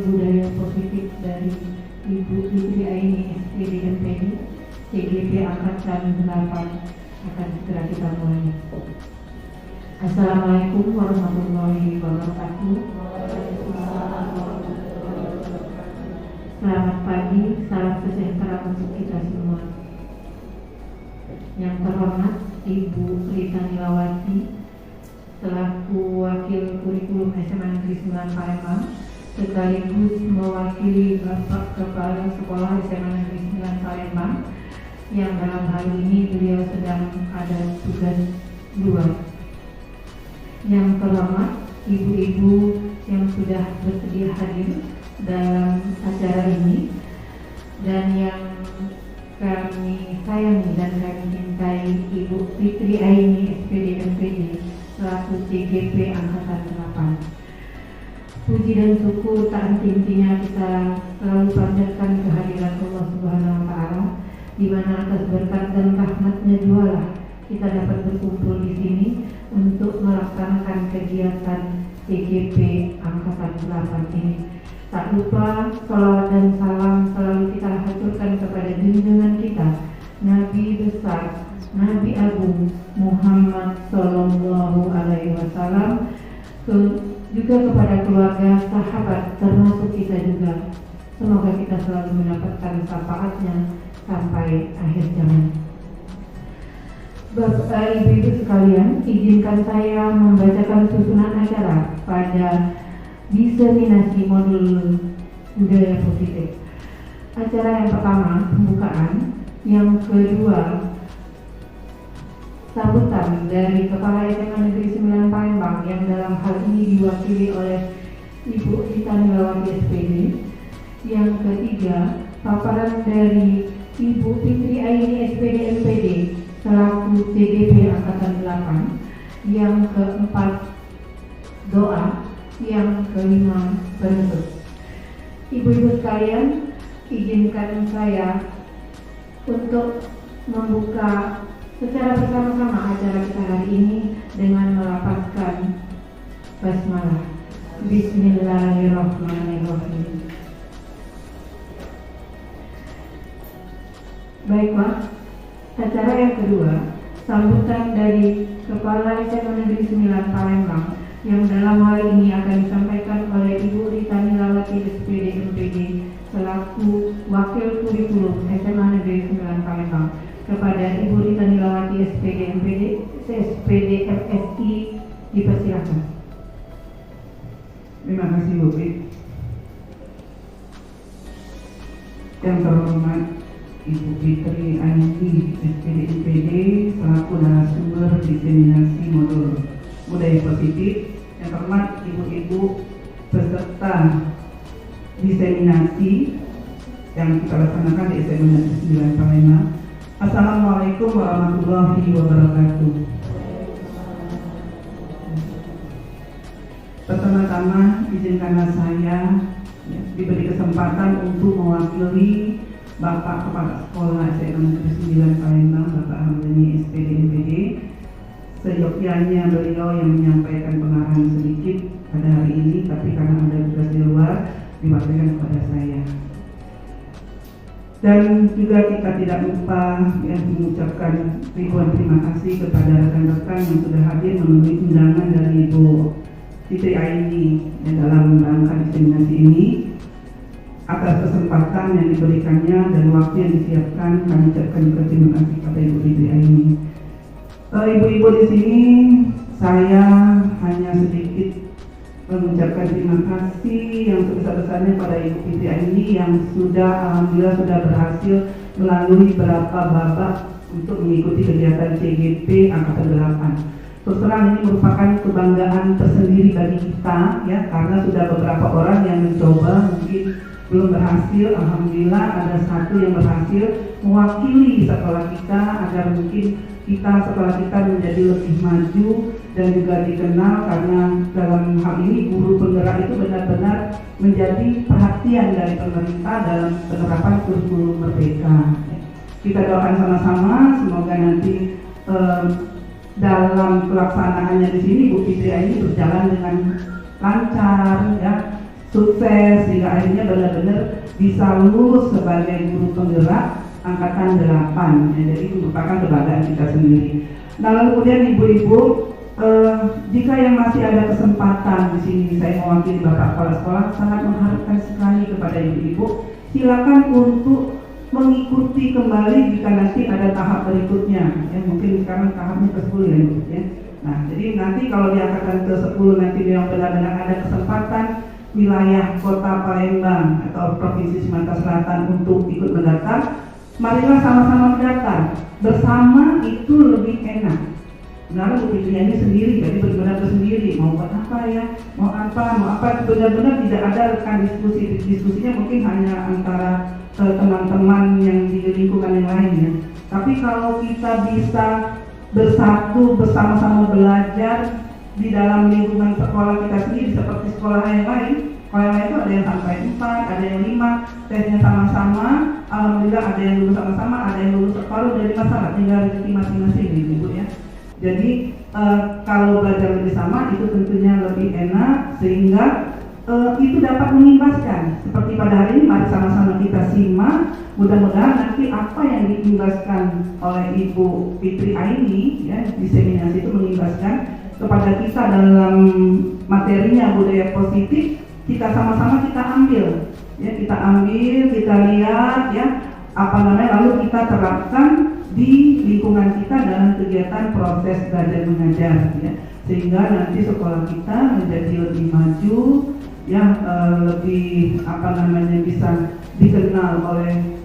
budaya positif dari Ibu Fitri Aini SPD MPD CGP Angkatan 8 akan segera kita mulai. Assalamualaikum warahmatullahi wabarakatuh. Selamat pagi, salam sejahtera untuk kita semua. Yang terhormat Ibu Rita Nilawati selaku Wakil Kurikulum SMA Negeri 9 Palembang sekaligus mewakili Bapak Kepala Sekolah SMA Negeri 9 Palembang yang dalam hal ini beliau sedang ada tugas luar. Yang terhormat ibu-ibu yang sudah bersedia hadir dalam acara ini dan yang kami sayangi dan kami cintai Ibu Fitri Aini SPD MPD selaku CGP Angkatan 8. Puji dan syukur tak henti-hentinya kita selalu panjatkan kehadiran Allah Subhanahu wa Ta'ala, di mana atas berkat dan rahmatnya jualah kita dapat berkumpul di sini untuk melaksanakan kegiatan CGP Angkatan 8 ini. Tak lupa salawat dan salam selalu kita haturkan kepada junjungan kita Nabi besar, Nabi Agung Muhammad Sallallahu Alaihi Wasallam, juga kepada keluarga, sahabat, termasuk kita juga. Semoga kita selalu mendapatkan syafaatnya sampai akhir zaman. Bapak Ibu sekalian, izinkan saya membacakan susunan acara pada diseminasi modul budaya positif. Acara yang pertama pembukaan, yang kedua sambutan dari Kepala SMA Negeri 9 Palembang yang dalam hal ini diwakili oleh Ibu Rita Nilawati SPD. Yang ketiga paparan dari Ibu Fitri Aini SPD MPD selaku CGP Angkatan 8. Yang keempat doa. Yang kelima penutup. Ibu-ibu sekalian, izinkan saya untuk membuka secara bersama-sama acara kita hari ini dengan melafazkan basmalah. Bismillahirrahmanirrahim. Baiklah, acara yang kedua, sambutan dari Kepala SMA Negeri 9 Palembang yang dalam hal ini akan disampaikan oleh Ibu Rita Nilawati SPD MPD selaku Wakil Kurikulum SMA Negeri 9 Palembang. Kepada Ibu Rita Nilawati SPD MPD SPD FSI dipersilakan. Terima kasih Bu Fitri. Yang terhormat Ibu Fitri Aini SPD MPD selaku narasumber diseminasi modul budaya positif. Yang terhormat ibu-ibu peserta diseminasi yang kita laksanakan di SMA Negeri 9 Palembang. Assalamualaikum warahmatullahi wabarakatuh. Pertama-tama izinkanlah saya diberi kesempatan untuk mewakili Bapak Kepala Sekolah SMA Negeri 9 Palembang, Bapak Hamdani SPD MPD. Seyogyanya beliau yang menyampaikan pengarahan sedikit pada hari ini, tapi karena ada tugas di luar diwakilkan kepada saya. Dan juga kita tidak lupa mengucapkan ribuan terima kasih kepada rekan-rekan yang sudah hadir memenuhi undangan dari Ibu Fitri Aini dalam rangka diseminasi ini. Atas kesempatan yang diberikannya dan waktu yang disiapkan, kami ucapkan juga terima kasih kepada Ibu Fitri Aini. Ibu-ibu di sini, saya hanya sedikit mengucapkan terima kasih yang sebesar-besarnya pada Ibu Fitri Aini yang alhamdulillah sudah berhasil melalui beberapa babak untuk mengikuti kegiatan CGP Angkatan 8. Terus terang ini merupakan kebanggaan tersendiri bagi kita ya, karena sudah beberapa orang yang mencoba mungkin belum berhasil. Alhamdulillah ada satu yang berhasil mewakili sekolah kita agar mungkin sekolah kita menjadi lebih maju dan juga dikenal, karena dalam hal ini guru penggerak itu benar-benar menjadi perhatian dari pemerintah dalam penerapan kurikulum merdeka. Kita doakan sama-sama semoga nanti dalam pelaksanaannya di sini Bu Fitri ini berjalan dengan lancar ya, sukses sehingga akhirnya benar-benar bisa lulus sebagai guru penggerak angkatan 8. Ya, jadi itu merupakan kebanggaan kita sendiri. Nah, lalu kemudian ibu-ibu, jika yang masih ada kesempatan di sini saya mewakili Bapak Kepala Sekolah, sangat mengharapkan sekali kepada ibu-ibu, silakan untuk mengikuti kembali jika nanti ada tahap berikutnya. Ya, mungkin sekarang tahapnya ke-10 ya, Ibu, ya. Nah, jadi nanti kalau di angkatan ke-10 nanti memang benar-benar ada kesempatan wilayah Kota Palembang atau Provinsi Sumatera Selatan untuk ikut mendaftar, marilah sama-sama mendaftar. Bersama itu lebih enak. Benar, pilihannya sendiri, jadi benar-benar sendiri. Mau buat apa ya? Mau apa? Benar-benar tidak ada rekan diskusi. Diskusinya mungkin hanya antara teman-teman yang di lingkungan yang lain ya. Tapi kalau kita bisa bersatu, bersama-sama belajar di dalam lingkungan sekolah kita sendiri seperti sekolah yang lain. Kalau yang lain itu ada yang sampai 4, ada yang 5, tesnya sama-sama. Alhamdulillah ada yang lulus sama-sama, ada yang lulus separuh, dari masalah tinggal rezeki masing-masing gitu, Ibu ya. Jadi kalau belajar bersama itu tentunya lebih enak sehingga itu dapat mengimbaskan. Seperti pada hari ini mari sama-sama kita simak. Mudah-mudahan nanti apa yang diimbaskan oleh Ibu Fitri Aini ya, diseminasi itu mengimbaskan kepada kita dalam materinya budaya positif. Kita sama-sama kita ambil ya, kita lihat ya lalu kita terapkan di lingkungan kita dalam kegiatan proses belajar mengajar ya, sehingga nanti sekolah kita menjadi lebih maju ya, lebih bisa dikenal oleh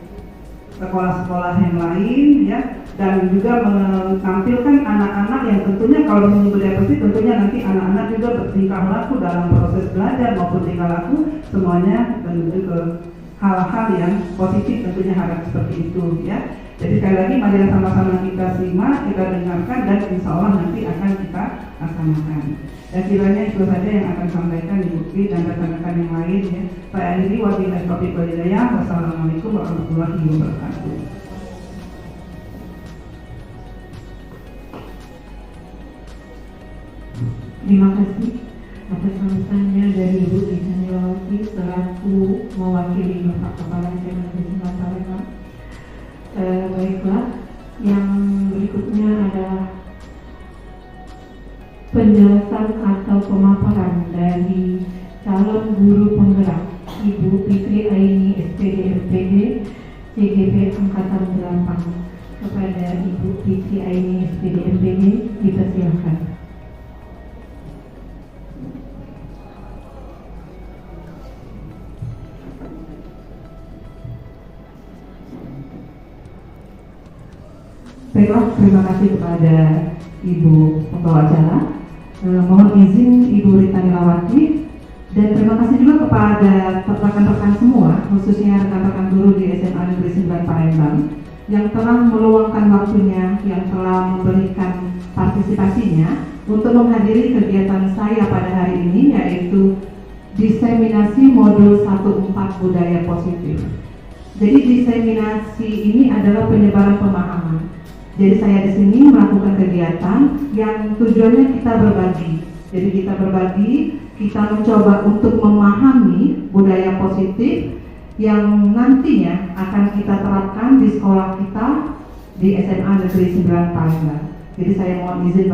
sekolah-sekolah yang lain ya, dan juga menampilkan anak-anak yang tentunya kalau di budaya positif tentunya nanti anak-anak juga bertingkah laku dalam proses belajar maupun tingkah laku semuanya menuju ke hal-hal yang positif, tentunya harap seperti itu ya. Jadi sekali lagi mari sama-sama kita simak, kita dengarkan, dan insya Allah nanti akan kita laksanakan. Dan kiranya itu saja yang akan sampaikan Ibu Fi dan rekan-rekan yang lain ya. Saya akhiri wabillahi taufiq wal hidayah. Wassalamualaikum warahmatullahi wabarakatuh. Terima kasih atas sambutannya dari Ibu Rizanilawati selaku mewakili Bapak Kepala SMA Negeri 9 Palembang. Baiklah, yang berikutnya adalah penjelasan atau pemaparan dari calon guru penggerak Ibu Fitri Aini SPD MPD CGP Angkatan 8. Kepada Ibu Fitri Aini SPD MPD dipersilakan. Baiklah, terima kasih kepada Ibu pembawa acara. Mohon izin Ibu Rita Nilawati, dan terima kasih juga kepada rekan-rekan semua, khususnya rekan-rekan guru di SMA Negeri 9 Palembang yang telah meluangkan waktunya, yang telah memberikan partisipasinya untuk menghadiri kegiatan saya pada hari ini, yaitu diseminasi modul 1/4 budaya positif. Jadi diseminasi ini adalah penyebaran pemahaman. Jadi saya di sini melakukan kegiatan yang tujuannya kita berbagi. Jadi kita berbagi, kita mencoba untuk memahami budaya positif yang nantinya akan kita terapkan di sekolah kita di SMA Negeri 9 Palembang. Jadi saya mohon izin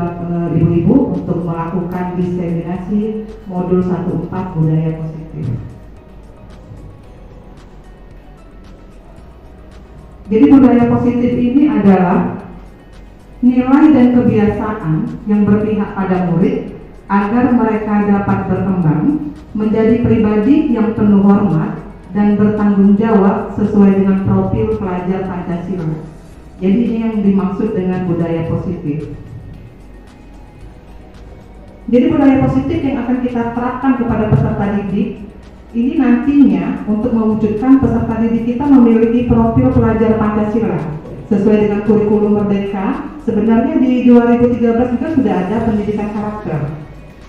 Ibu-Ibu untuk melakukan diseminasi modul 1/4 budaya positif. Jadi budaya positif ini adalah nilai dan kebiasaan yang berpihak pada murid agar mereka dapat berkembang menjadi pribadi yang penuh hormat dan bertanggung jawab sesuai dengan profil pelajar Pancasila. Jadi ini yang dimaksud dengan budaya positif. Jadi budaya positif yang akan kita terapkan kepada peserta didik ini nantinya untuk mewujudkan peserta didik kita memiliki profil pelajar Pancasila sesuai dengan kurikulum Merdeka. Sebenarnya di 2013 juga sudah ada pendidikan karakter.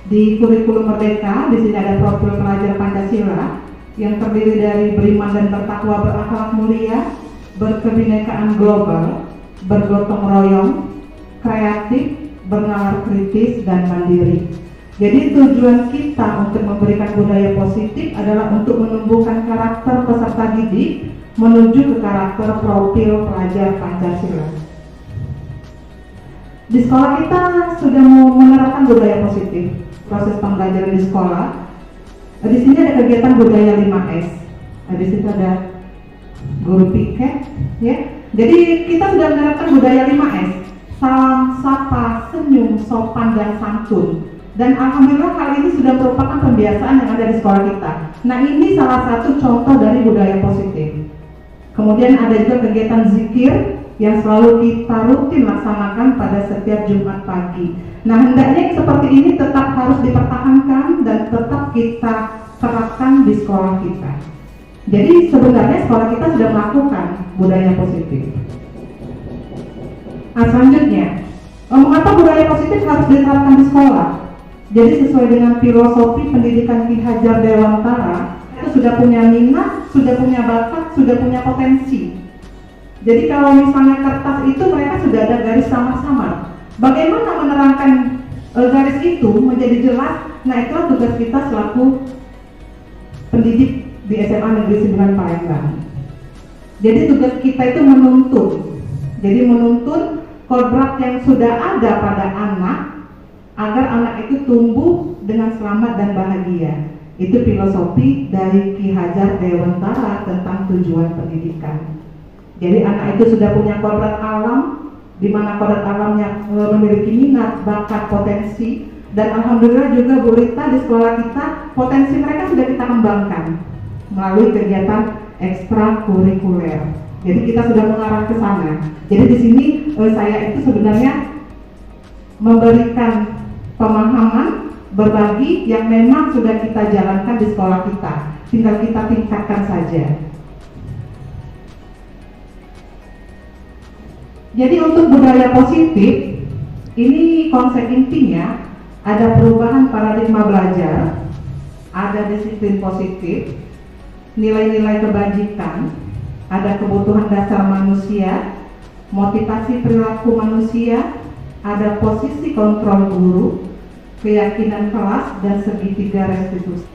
Di kurikulum Merdeka di sini ada profil pelajar Pancasila yang terdiri dari beriman dan bertakwa, berakhlak mulia, berkebinekaan global, bergotong royong, kreatif, bernalar kritis, dan mandiri. Jadi tujuan kita untuk memberikan budaya positif adalah untuk menumbuhkan karakter peserta didik menuju ke karakter profil pelajar Pancasila. Di sekolah kita sudah menerapkan budaya positif, proses pembelajaran di sekolah. Di sini ada kegiatan budaya 5S. Di situ ada guru piket, ya. Jadi kita sudah menerapkan budaya 5S: salam, sapa, senyum, sopan, dan santun. Dan alhamdulillah hal ini sudah merupakan pembiasaan yang ada di sekolah kita. Nah, ini salah satu contoh dari budaya positif. Kemudian ada juga kegiatan zikir yang selalu kita rutin laksanakan pada setiap Jumat pagi. Nah, hendaknya seperti ini tetap harus dipertahankan dan tetap kita terapkan di sekolah kita. Jadi sebenarnya sekolah kita sudah melakukan budaya positif. Nah, selanjutnya, mengapa budaya positif harus diterapkan di sekolah? Jadi sesuai dengan filosofi pendidikan Ki Hajar Dewantara, itu sudah punya minat, sudah punya bakat, sudah punya potensi. Jadi kalau misalnya kertas itu mereka sudah ada garis samar-samar. Bagaimana menerangkan garis itu menjadi jelas? Nah, itulah tugas kita selaku pendidik di SMA Negeri 9 Palembang. Jadi tugas kita itu menuntun. Jadi menuntun kodrat yang sudah ada pada anak agar anak itu tumbuh dengan selamat dan bahagia. Itu filosofi dari Ki Hajar Dewantara tentang tujuan pendidikan. Jadi anak itu sudah punya kodrat alam, di mana kodrat alamnya memiliki minat, bakat, potensi, dan alhamdulillah juga Bu Rita di sekolah kita potensi mereka sudah kita kembangkan melalui kegiatan ekstrakurikuler. Jadi kita sudah mengarah ke sana. Jadi di sini saya itu sebenarnya memberikan pemahaman, berbagi yang memang sudah kita jalankan di sekolah kita, tinggal kita tingkatkan saja. Jadi untuk budaya positif, ini konsep intinya ada perubahan paradigma belajar, ada disiplin positif, nilai-nilai kebajikan, ada kebutuhan dasar manusia, motivasi perilaku manusia, ada posisi kontrol guru, keyakinan kelas, dan segitiga restitusi.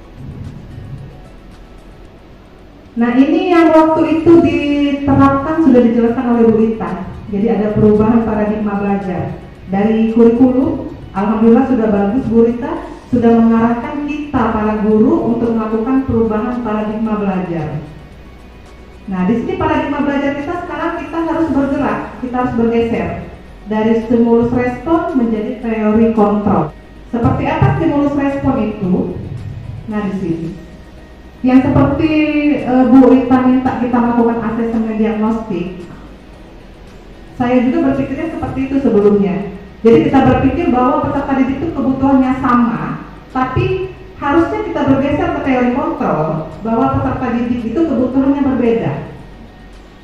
Nah, ini yang waktu itu diterapkan sudah dijelaskan oleh Bu Rita. Jadi ada perubahan paradigma belajar dari kurikulum. Alhamdulillah sudah bagus, Bu Rita sudah mengarahkan kita para guru untuk melakukan perubahan paradigma belajar. Nah, di sini paradigma belajar kita sekarang kita harus bergerak, kita harus bergeser dari stimulus respon menjadi teori kontrol. Seperti apa stimulus respon itu? Nah, di sini yang seperti Bu Rita minta kita melakukan asesmen diagnostik, saya juga berpikirnya seperti itu sebelumnya. Jadi kita berpikir bahwa peserta didik itu kebutuhannya sama, tapi harusnya kita bergeser ke teori kontrol bahwa peserta didik itu kebutuhannya berbeda.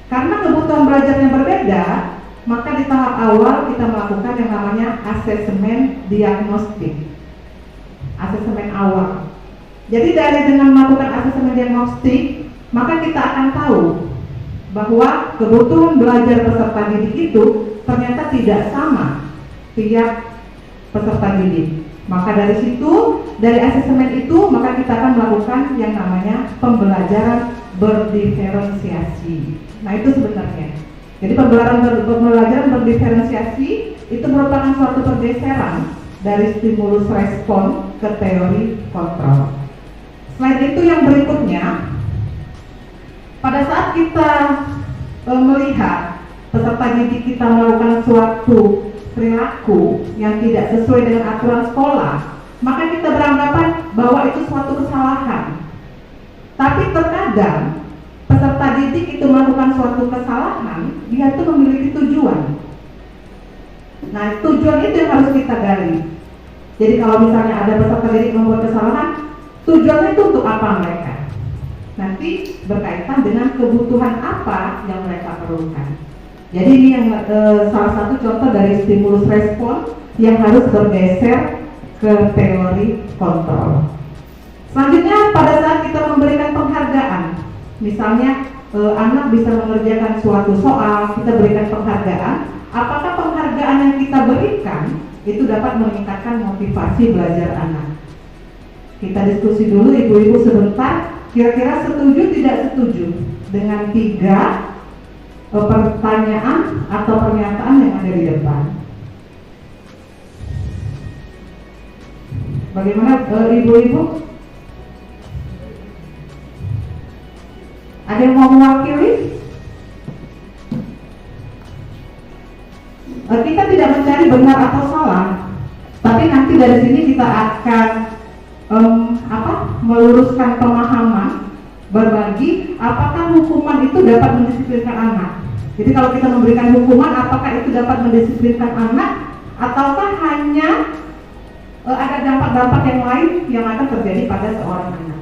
Karena kebutuhan belajarnya berbeda, maka di tahap awal kita melakukan yang namanya asesmen diagnostik. Asesmen awal. Jadi dengan melakukan asesmen diagnostik, maka kita akan tahu bahwa kebutuhan belajar peserta didik itu ternyata tidak sama tiap peserta didik. Maka dari situ, dari asesmen itu, maka kita akan melakukan yang namanya pembelajaran berdiferensiasi. Nah, itu sebenarnya. Jadi pembelajaran berdiferensiasi itu merupakan suatu pergeseran dari stimulus respon ke teori kontrol. Selain itu yang berikutnya, pada saat kita melihat peserta didik kita melakukan suatu perilaku yang tidak sesuai dengan aturan sekolah, maka kita beranggapan bahwa itu suatu kesalahan. Tapi terkadang peserta didik itu melakukan suatu kesalahan, dia itu memiliki tujuan. Nah, tujuan itu yang harus kita gali. Jadi kalau misalnya ada peserta didik membuat kesalahan, tujuannya itu untuk apa mereka? Nanti berkaitan dengan kebutuhan apa yang mereka perlukan. Jadi ini yang salah satu contoh dari stimulus respon yang harus bergeser ke teori kontrol. Selanjutnya pada saat kita memberikan penghargaan, misalnya anak bisa mengerjakan suatu soal, kita berikan penghargaan. Apakah penghargaan yang kita berikan itu dapat meningkatkan motivasi belajar anak. Kita diskusi dulu ibu-ibu sebentar, kira-kira setuju tidak setuju dengan 3 pertanyaan atau pernyataan yang ada di depan. Bagaimana ibu-ibu? Ada yang mau mewakili? Kita tidak mencari benar atau salah, tapi nanti dari sini kita akan meluruskan pemahaman, berbagi apakah hukuman itu dapat mendisiplinkan anak. Jadi kalau kita memberikan hukuman, apakah itu dapat mendisiplinkan anak ataukah hanya ada dampak-dampak yang lain yang akan terjadi pada seorang anak.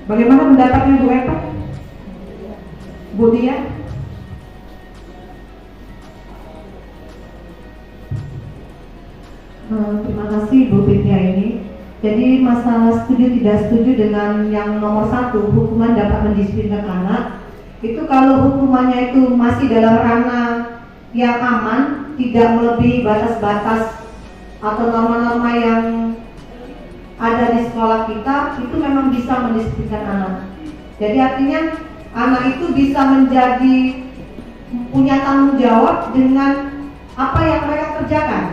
Bagaimana pendapatnya Bu Eva? Bu Dia? Terima kasih Bu Vidya ini. Jadi masalah setuju tidak setuju dengan yang nomor 1, hukuman dapat mendisiplinkan anak. Itu kalau hukumannya itu masih dalam ranah yang aman, tidak melebihi batas-batas atau norma-norma yang ada di sekolah kita, itu memang bisa mendisiplinkan anak. Jadi artinya anak itu bisa menjadi punya tanggung jawab dengan apa yang mereka kerjakan.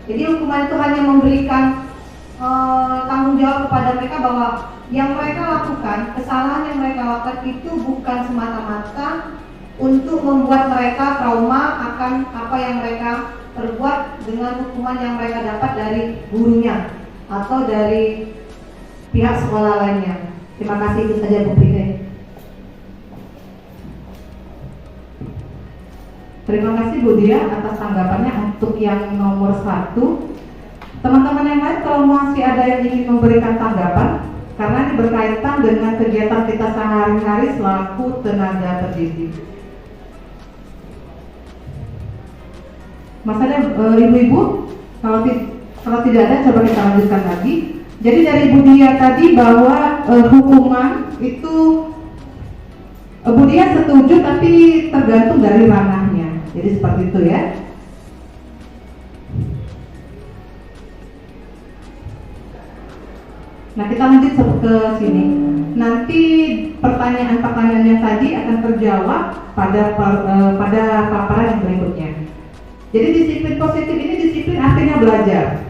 Jadi hukuman itu hanya memberikan tanggung jawab kepada mereka bahwa yang mereka lakukan, kesalahan yang mereka lakukan itu bukan semata-mata untuk membuat mereka trauma akan apa yang mereka perbuat dengan hukuman yang mereka dapat dari gurunya atau dari pihak sekolah lainnya. Terima kasih, itu saja Bu Fide. Terima kasih Bu Dia atas tanggapannya. Untuk yang nomor 1, teman-teman yang lain kalau masih ada yang ingin memberikan tanggapan, karena ini berkaitan dengan kegiatan kita sehari-hari selaku tenaga pendidik. Mas ada ibu-ibu? Kalau tidak ada, coba kita lanjutkan lagi. Jadi dari Bu Dia tadi bahwa hukuman itu Bu Dia setuju tapi tergantung dari ranahnya. Jadi seperti itu ya. Nah, kita lanjut ke sini. Nanti pertanyaan-pertanyaan yang tadi akan terjawab pada paparan yang berikutnya. Jadi disiplin positif ini disiplin artinya belajar.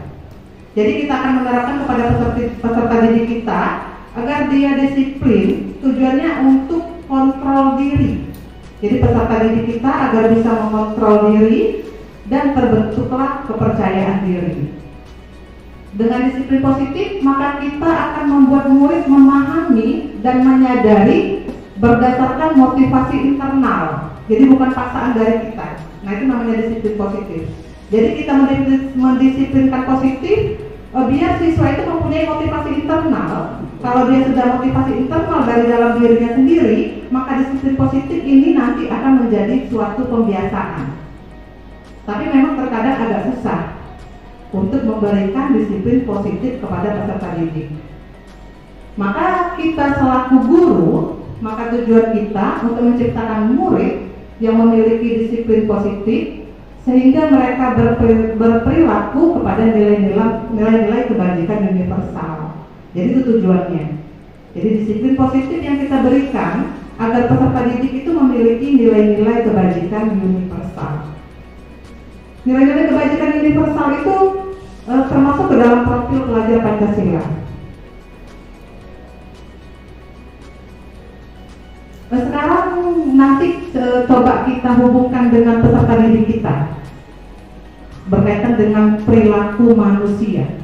Jadi kita akan menerapkan kepada peserta didik kita agar dia disiplin, tujuannya untuk kontrol diri. Jadi peserta didik kita agar bisa mengontrol diri dan terbentuklah kepercayaan diri. Dengan disiplin positif, maka kita akan membuat murid memahami dan menyadari berdasarkan motivasi internal. Jadi bukan paksaan dari kita. Nah, itu namanya disiplin positif. Jadi kita mendisiplinkan positif biar siswa itu mempunyai motivasi internal. Kalau dia sudah motivasi internal dari dalam dirinya sendiri, maka disiplin positif ini nanti akan menjadi suatu pembiasaan. Tapi memang terkadang agak susah untuk memberikan disiplin positif kepada peserta didik. Maka kita selaku guru, maka tujuan kita untuk menciptakan murid yang memiliki disiplin positif sehingga mereka berperilaku kepada nilai-nilai kebajikan universal. Jadi itu tujuannya. Jadi disiplin positif yang kita berikan agar peserta didik itu memiliki nilai-nilai kebajikan universal. Nilai-nilai kebajikan universal itu termasuk ke dalam profil pelajar Pancasila. Sekarang nanti coba kita hubungkan dengan peserta didik kita berkaitan dengan perilaku manusia.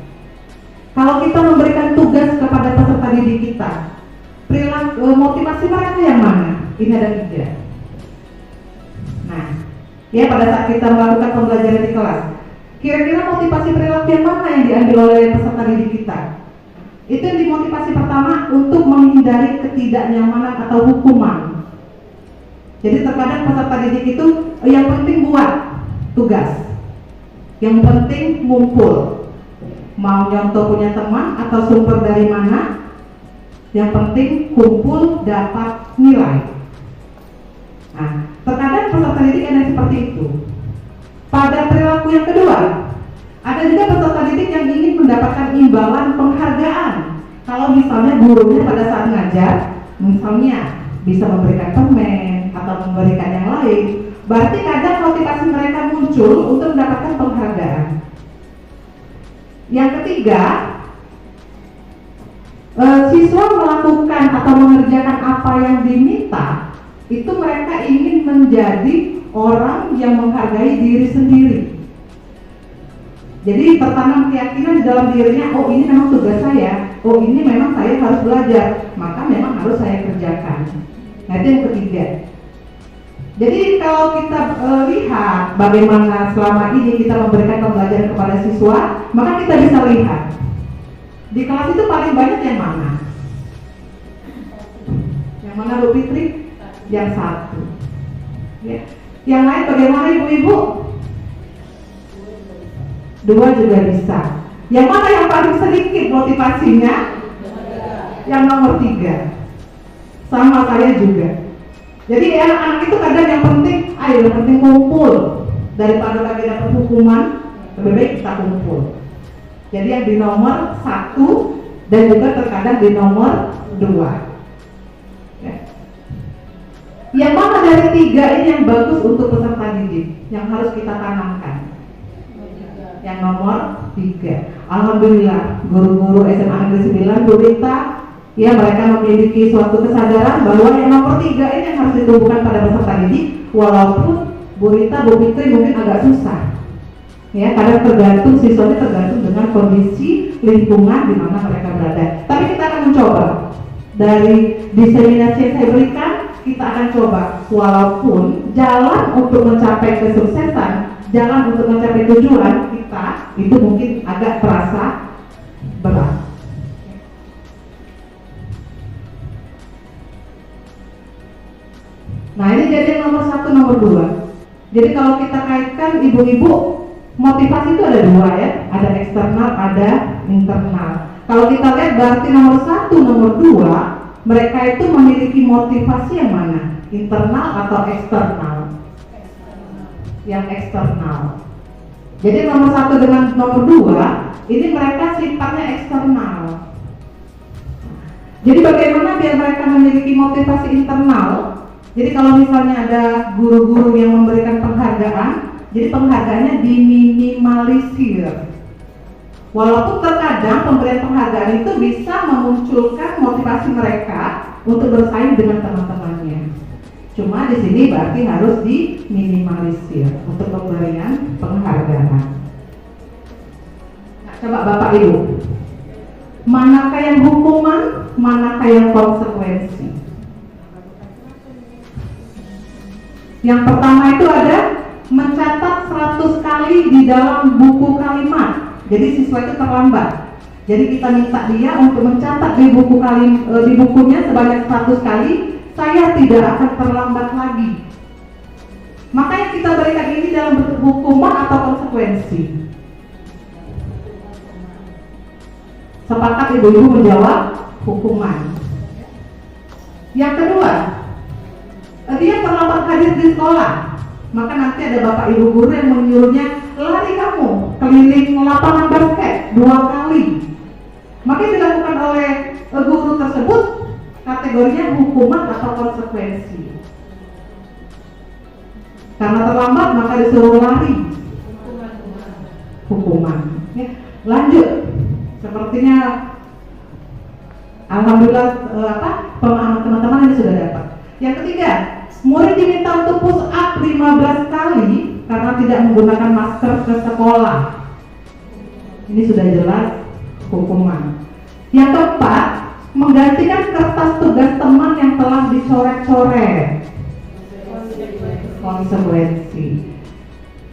Kalau kita memberikan tugas kepada peserta didik kita, perilaku motivasi mereka yang mana? Ini ada 3. Nah, ya pada saat kita melakukan pembelajaran di kelas, kira-kira motivasi perilaku yang mana yang diambil oleh peserta didik kita? Itu yang dimotivasi pertama untuk menghindari ketidaknyamanan atau hukuman. Jadi terkadang peserta didik itu yang penting buat tugas, yang penting ngumpul, mau nyontoh punya teman atau sumber dari mana, yang penting kumpul dapat nilai. Nah, Terkadang peserta didik ada yang seperti itu. Pada perilaku yang kedua, ada juga peserta didik yang ingin mendapatkan imbalan penghargaan. Kalau misalnya gurunya pada saat ngajar, misalnya bisa memberikan permen atau memberikan yang lain, berarti kadang motivasi mereka muncul untuk mendapatkan penghargaan. Yang ketiga, siswa melakukan atau mengerjakan apa yang diminta, itu mereka ingin menjadi orang yang menghargai diri sendiri. Jadi tertanam keyakinan di dalam dirinya, oh ini memang tugas saya, oh ini memang saya harus belajar, maka memang harus saya kerjakan. Nah itu yang ketiga. Jadi kalau kita lihat bagaimana selama ini kita memberikan pembelajaran kepada siswa, maka kita bisa lihat di kelas itu paling banyak yang mana? Yang mana Bu Fitri? Yang satu. Ya. Yang lain bagaimana ibu-ibu? Dua juga bisa. Yang mana yang paling sedikit motivasinya? Yang nomor 3. Sama saya juga. Jadi anak-anak itu kadang yang penting, yang penting kumpul. Daripada lagi dapat hukuman, lebih baik kita kumpul. Jadi yang di nomor 1 dan juga terkadang di nomor 2. Ya. Yang mana dari 3 ini yang bagus untuk peserta didik, yang harus kita tanamkan? Yang nomor 3. Alhamdulillah, guru-guru SMA Negeri 9 Bu Rita, ya mereka memiliki suatu kesadaran bahwa yang nomor 3 ini yang harus ditumbuhkan pada peserta didik, walaupun Bu Rita, Bu Fitri mungkin agak susah. Ya, kadang tergantung siswanya tergantung dengan kondisi lingkungan di mana mereka berada. Tapi kita akan mencoba dari diseminasi yang saya berikan, kita akan coba walaupun jalan untuk mencapai kesuksesan, jalan untuk mencapai tujuan kita itu mungkin agak terasa berat. Nah ini jadi nomor 1, nomor 2. Jadi kalau kita kaitkan ibu-ibu, motivasi itu ada 2 ya, ada eksternal, ada internal. Kalau kita lihat berarti nomor 1, nomor 2, mereka itu memiliki motivasi yang mana? Internal atau eksternal? Yang eksternal. Jadi nomor 1 dengan nomor 2, ini mereka sifatnya eksternal. Jadi bagaimana biar mereka memiliki motivasi internal? Jadi kalau misalnya ada guru-guru yang memberikan penghargaan, jadi penghargaannya diminimalisir. Walaupun terkadang pemberian penghargaan itu bisa memunculkan motivasi mereka untuk bersaing dengan teman-temannya. Cuma di sini berarti harus diminimalisir untuk pemberian penghargaan. Nah, coba Bapak Ibu, manakah yang hukuman, manakah yang konsekuensi? Yang pertama itu ada mencatat 100 kali di dalam buku kalimat. Jadi siswa itu terlambat. Jadi kita minta dia untuk mencatat di bukunya sebanyak 100 kali. Saya tidak akan terlambat lagi. Maka yang kita berikan ini dalam bentuk hukuman atau konsekuensi. Sepakat ibu-ibu menjawab hukuman. Yang kedua, dia terlambat hadir di sekolah, maka nanti ada bapak ibu guru yang menyuruhnya lari kamu keliling lapangan basket 2 kali. Maka yang dilakukan oleh guru tersebut kategorinya hukuman atau konsekuensi. Karena terlambat maka disuruh lari. Hukuman. Ya, lanjut. Sepertinya alhamdulillah pemahaman teman-teman ini sudah dapat. Yang ketiga, murid diminta untuk push up 15 kali karena tidak menggunakan masker ke sekolah. Ini sudah jelas hukuman. Yang keempat, menggantikan kertas tugas teman yang telah dicoret-coret. Konsekuensi.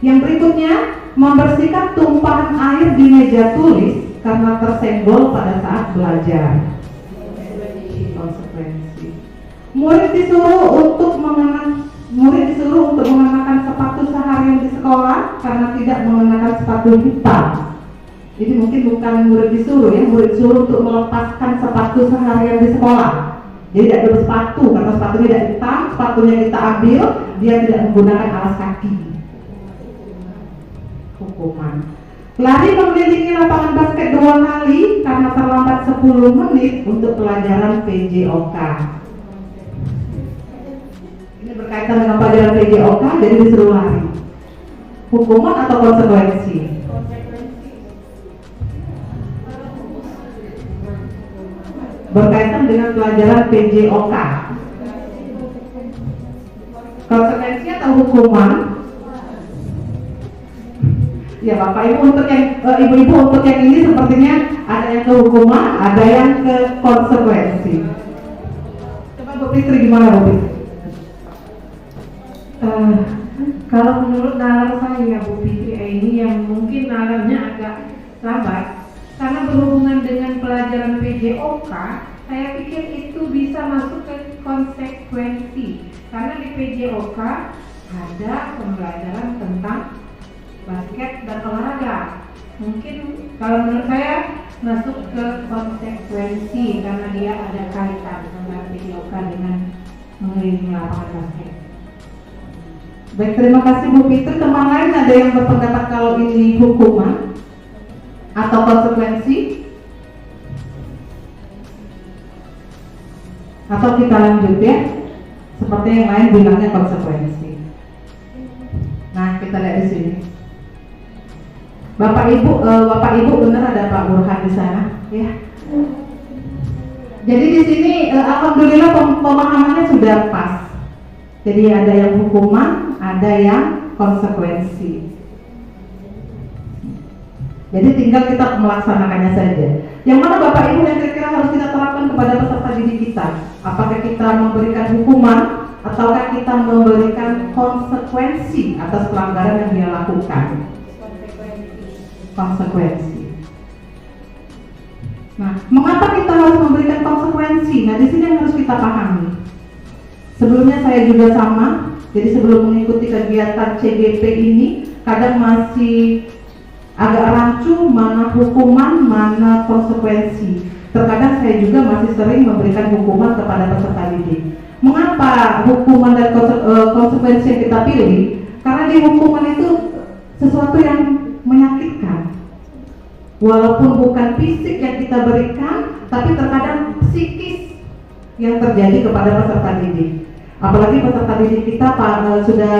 Yang berikutnya, membersihkan tumpahan air di meja tulis karena tersenggol pada saat belajar. Konsekuensi. Murid disuruh untuk mengenakan sepatu seharian di sekolah karena tidak mengenakan sepatu hitam. Jadi mungkin bukan murid disuruh ya, murid disuruh untuk melepaskan sepatu seharian di sekolah. Jadi tidak ada sepatu karena sepatunya tidak hitam, sepatunya kita ambil, dia tidak menggunakan alas kaki. Hukuman. Lari mengelilingi lapangan basket 2 kali karena terlambat 10 menit untuk pelajaran PJOK. Ini berkaitan dengan pelajaran PJOK, jadi disuruh lari. Hukuman atau konsekuensi? Berkaitan dengan pelajaran PJOK. Konsekuensi atau hukuman? Ya Bapak Ibu, untuk yang Ibu-ibu untuk yang ini sepertinya ada yang ke hukuman, ada yang ke konsekuensi. Coba Bu Fitri, gimana Bu Fitri? Kalau menurut nalar saya Bu Fitri ini yang mungkin nalarnya agak lambat karena berhubungan dengan pelajaran PJOK, saya pikir itu bisa masuk ke konsekuensi karena di PJOK ada pembelajaran tentang basket dan olahraga. Mungkin kalau menurut saya masuk ke konsekuensi karena dia ada kaitan antara PJOK dengan mengelilingi lapangan basket. Baik, terima kasih Bu Fitri. Teman lain ada yang berpendapat kalau ini hukuman atau konsekuensi? Atau kita lanjut ya? Seperti yang lain bilangnya konsekuensi. Nah, kita lihat di sini. Bapak Ibu benar ada Pak Burhan di sana, ya. Jadi di sini alhamdulillah pemahamannya sudah pas. Jadi ada yang hukuman, ada yang konsekuensi. Jadi tinggal kita melaksanakannya saja. Yang mana Bapak Ibu yang kira-kira harus kita terapkan kepada peserta didik kita? Apakah kita memberikan hukuman ataukah kita memberikan konsekuensi atas pelanggaran yang dia lakukan? Konsekuensi. Nah, mengapa kita harus memberikan konsekuensi? Nah, di sini yang harus kita pahami. Sebelumnya saya juga sama. Jadi sebelum mengikuti kegiatan CGP ini, kadang masih agak rancu mana hukuman, mana konsekuensi. Terkadang saya juga masih sering memberikan hukuman kepada peserta didik. Mengapa hukuman dan konsekuensi yang kita pilih? Karena di hukuman itu sesuatu yang menyakitkan. Walaupun bukan fisik yang kita berikan, tapi terkadang psikis yang terjadi kepada peserta didik. Apalagi peserta didik kita sudah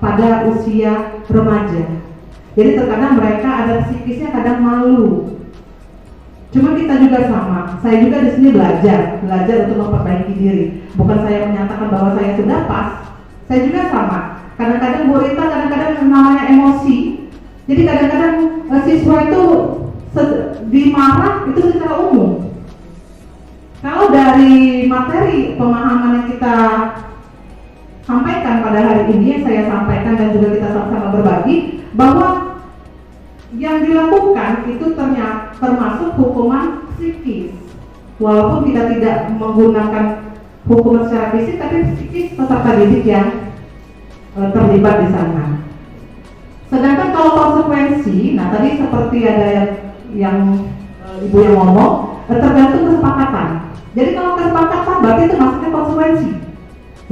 pada usia remaja. Jadi terkadang mereka ada psikisnya kadang malu. Cuma kita juga sama. Saya juga di sini belajar untuk memperbaiki diri. Bukan saya menyatakan bahwa saya sudah pas. Saya juga sama. Kadang-kadang Bu Rita, kadang-kadang namanya emosi. Jadi kadang-kadang siswa itu dimarah itu secara umum. Kalau dari materi pemahaman yang kita sampaikan pada hari ini, yang saya sampaikan dan juga kita sama-sama berbagi, bahwa yang dilakukan itu ternyata termasuk hukuman psikis. Walaupun kita tidak menggunakan hukuman secara fisik, tapi psikis peserta didik yang terlibat di sana. Sedangkan kalau konsekuensi, nah tadi seperti ada yang Ibu yang ngomong, tergantung kesepakatan. Jadi kalau kesepakatan berarti itu maksudnya konsekuensi.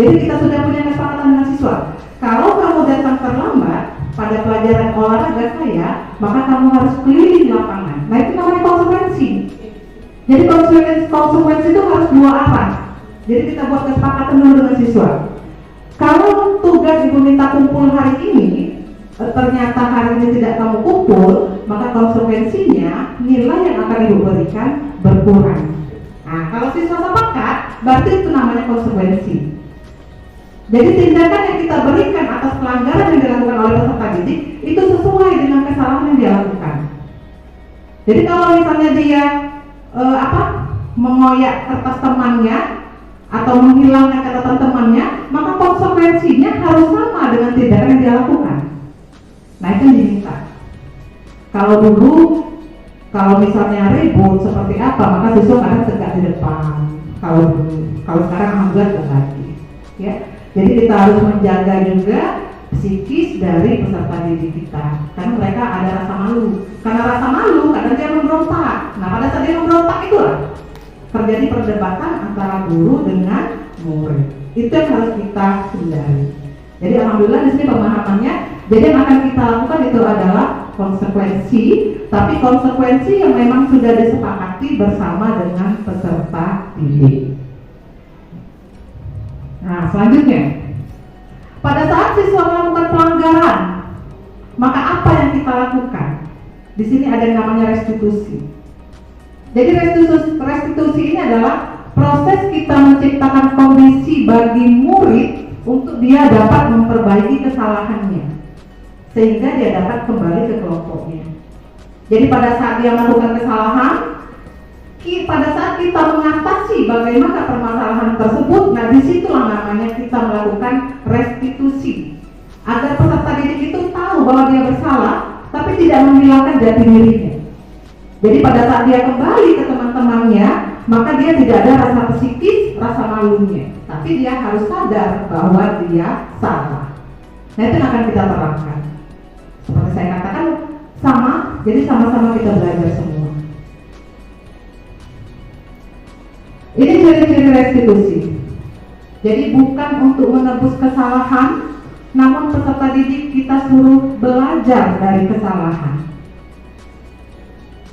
Jadi kita sudah punya kesepakatan dengan siswa. Kalau kamu datang terlambat pada pelajaran olahraga saya, maka kamu harus keliling lapangan. Nah itu namanya konsekuensi. Jadi konsekuensi itu harus dua arah. Jadi kita buat kesepakatan dulu dengan siswa. Kalau tugas Ibu minta kumpul hari ini, ternyata hari ini tidak kamu kumpul, maka konsekuensinya nilai yang akan Ibu berikan berkurang. Nah, kalau siswa sepakat, berarti itu namanya konsekuensi. Jadi tindakan yang kita berikan atas pelanggaran yang dilakukan oleh peserta didik itu sesuai dengan kesalahan yang dia lakukan. Jadi kalau misalnya dia mengoyak kertas temannya atau menghilangkan catatan temannya, maka konsekuensinya harus sama dengan tindakan yang dia lakukan. Nah itu yang diminta. Kalau dulu, kalau misalnya ribut seperti apa, maka siswa kadang tegak di depan. Kalau sekarang alhamdulillah tidak lagi. Ya, jadi kita harus menjaga juga psikis dari peserta didik kita, karena mereka ada rasa malu. Karena rasa malu, kadang dia memberontak. Nah pada saat dia memberontak itulah terjadi perdebatan antara guru dengan murid. Itu yang harus kita hindari. Jadi alhamdulillah di sini pemahamannya. Jadi yang akan kita lakukan itu adalah konsekuensi, tapi konsekuensi yang memang sudah disepakati bersama dengan peserta didik. Nah, selanjutnya, pada saat siswa melakukan pelanggaran, maka apa yang kita lakukan? Di sini ada yang namanya restitusi. Jadi restitusi ini adalah proses kita menciptakan kondisi bagi murid untuk dia dapat memperbaiki kesalahannya, sehingga dia dapat kembali ke kelompoknya. Jadi pada saat dia melakukan kesalahan, pada saat kita mengatasi bagaimana permasalahan tersebut, nah disitulah namanya kita melakukan restitusi, agar peserta didik itu tahu bahwa dia bersalah, tapi tidak menghilangkan jati dirinya. Jadi pada saat dia kembali ke teman-temannya, maka dia tidak ada rasa psikis, rasa malunya, tapi dia harus sadar bahwa dia salah. Nah itu yang akan kita terapkan. Seperti saya katakan, sama, jadi sama-sama kita belajar semua. Ini ciri-ciri restitusi. Jadi bukan untuk menebus kesalahan, namun peserta didik kita suruh belajar dari kesalahan.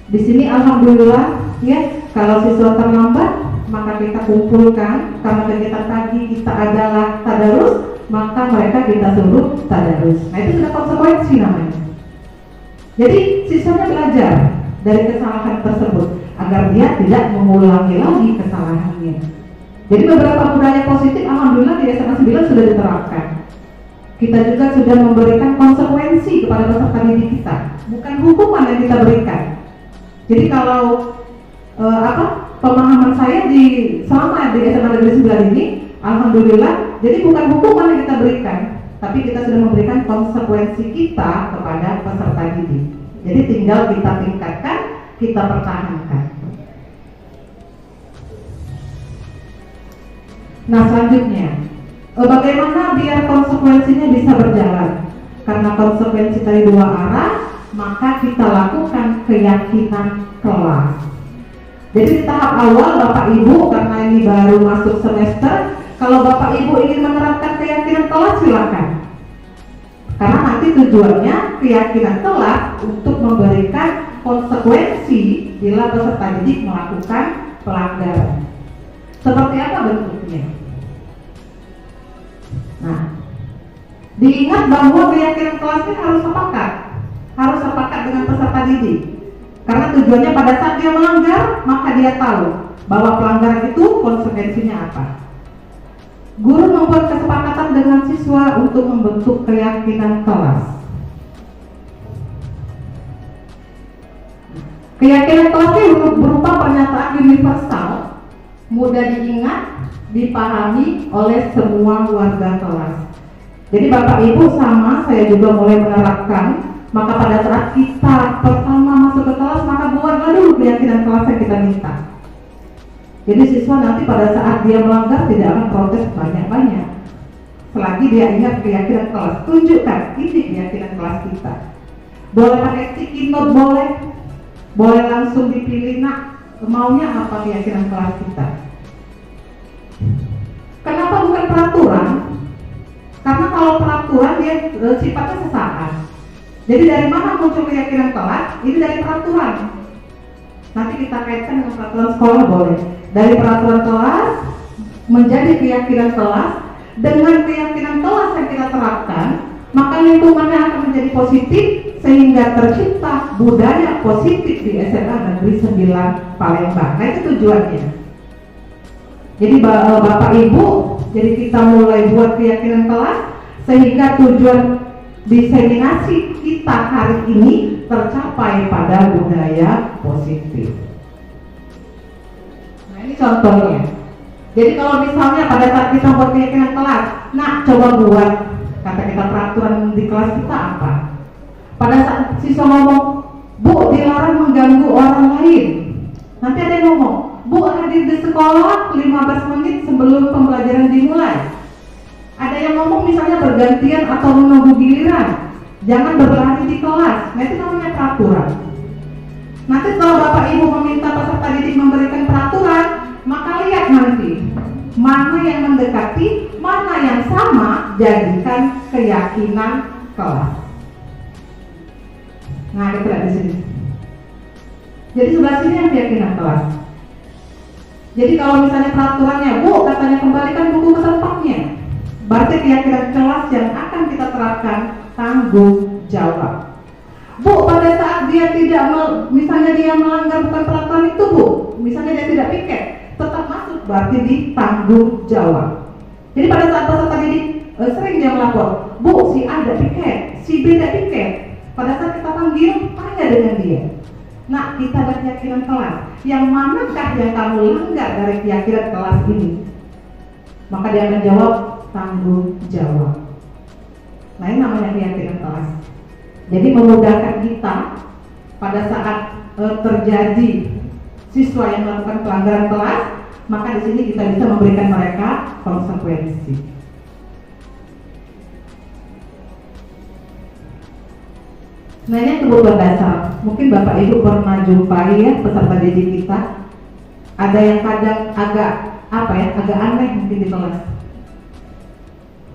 Di sini alhamdulillah ya, kalau siswa terlambat maka kita kumpulkan, karena kegiatan pagi kita adalah tadarus, maka mereka kita suruh tadarus. Nah itu sudah konsekuensi namanya. Jadi siswanya belajar dari kesalahan tersebut agar dia tidak mengulangi lagi kesalahannya. Jadi beberapa budaya positif alhamdulillah di SMA 9 sudah diterapkan. Kita juga sudah memberikan konsekuensi kepada peserta didik kita, bukan hukuman yang kita berikan. Jadi kalau pemahaman saya selama di SMA Negeri 9 ini, alhamdulillah, jadi bukan hukuman yang kita berikan, tapi kita sudah memberikan konsekuensi kita kepada peserta didik. Jadi tinggal kita tingkatkan, kita pertahankan. Nah selanjutnya, bagaimana biar konsekuensinya bisa berjalan? Karena konsekuensi dari dua arah, maka kita lakukan keyakinan kelas. Jadi di tahap awal Bapak Ibu, karena ini baru masuk semester, kalau Bapak Ibu ingin menerapkan keyakinan kelas silakan. Karena nanti tujuannya keyakinan kelas untuk memberikan konsekuensi bila peserta didik melakukan pelanggaran. Seperti apa bentuknya? Nah, diingat bahwa keyakinan kelasnya harus sepakat dengan peserta didik. Karena tujuannya pada saat dia melanggar, maka dia tahu bahwa pelanggaran itu konsekuensinya apa. Guru membuat kesepakatan dengan siswa untuk membentuk keyakinan kelas. Keyakinan kelasnya berupa pernyataan universal, mudah diingat, dipahami oleh semua warga kelas. Jadi Bapak Ibu sama, saya juga mulai menerapkan. Maka pada saat kita pertama masuk ke kelas, maka buatlah dulu keyakinan kelas yang kita minta. Jadi siswa nanti pada saat dia melanggar tidak akan protes banyak-banyak. Selagi dia ingat keyakinan kelas, tunjukkan ini keyakinan kelas kita. Boleh pakai sticky note, boleh langsung dipilih, nak maunya apa keyakinan kelas kita. Kenapa bukan peraturan? Karena kalau peraturan dia sifatnya sesaat. Jadi dari mana muncul keyakinan kelas? Ini dari peraturan. Nanti kita kaitkan dengan peraturan sekolah boleh. Dari peraturan kelas menjadi keyakinan kelas, dengan keyakinan kelas yang kita terapkan, maka lingkungannya akan menjadi positif sehingga tercipta budaya positif di SMA Negeri 9 Palembang. Nah itu tujuannya. Jadi Bapak Ibu, jadi kita mulai buat keyakinan kelas sehingga tujuan diseminasi kita hari ini tercapai pada budaya positif. Nah ini contohnya. Jadi kalau misalnya pada saat kita buat keyakinan kelas, nah coba buat, kata kita peraturan di kelas kita apa? Pada saat siswa ngomong, Bu dilarang mengganggu orang lain, nanti ada yang ngomong, Bu hadir di sekolah 15 menit sebelum pembelajaran dimulai. Ada yang ngomong misalnya bergantian atau menunggu giliran, jangan berlari di kelas. Nah itu namanya peraturan. Nanti kalau Bapak Ibu meminta peserta didik memberikan peraturan, maka lihat nanti mana yang mendekati, mana yang sama jadikan keyakinan kelas. Nah, kita lihat di sini. Jadi sebelah sini yang keyakinan kelas. Jadi kalau misalnya peraturannya, Bu, katanya kembalikan buku ke tempatnya, berarti keyakinan kelas yang akan kita terapkan tanggung jawab. Bu, pada saat dia tidak, misalnya dia melanggar bukan peraturan itu, Bu, misalnya dia tidak piket, tetap masuk, berarti ditanggung jawab. Jadi pada saat peserta didik sering dia melapor, Bu, si A tidak piket, si B tidak piket. Pada saat kita panggil, tanya dengan dia. Nah, kita ada keyakinan kelas. Yang manakah yang kamu langgar dari keyakinan kelas ini? Maka dia akan jawab tanggung jawab. Nah, ini namanya keyakinan kelas. Jadi memudahkan kita pada saat terjadi siswa yang melakukan pelanggaran kelas, maka di sini kita bisa memberikan mereka konsekuensi. Nah, ini kebutuhan dasar. Mungkin Bapak Ibu pernah jumpai ya peserta didik kita. Ada yang kadang agak agak aneh mungkin di kelas.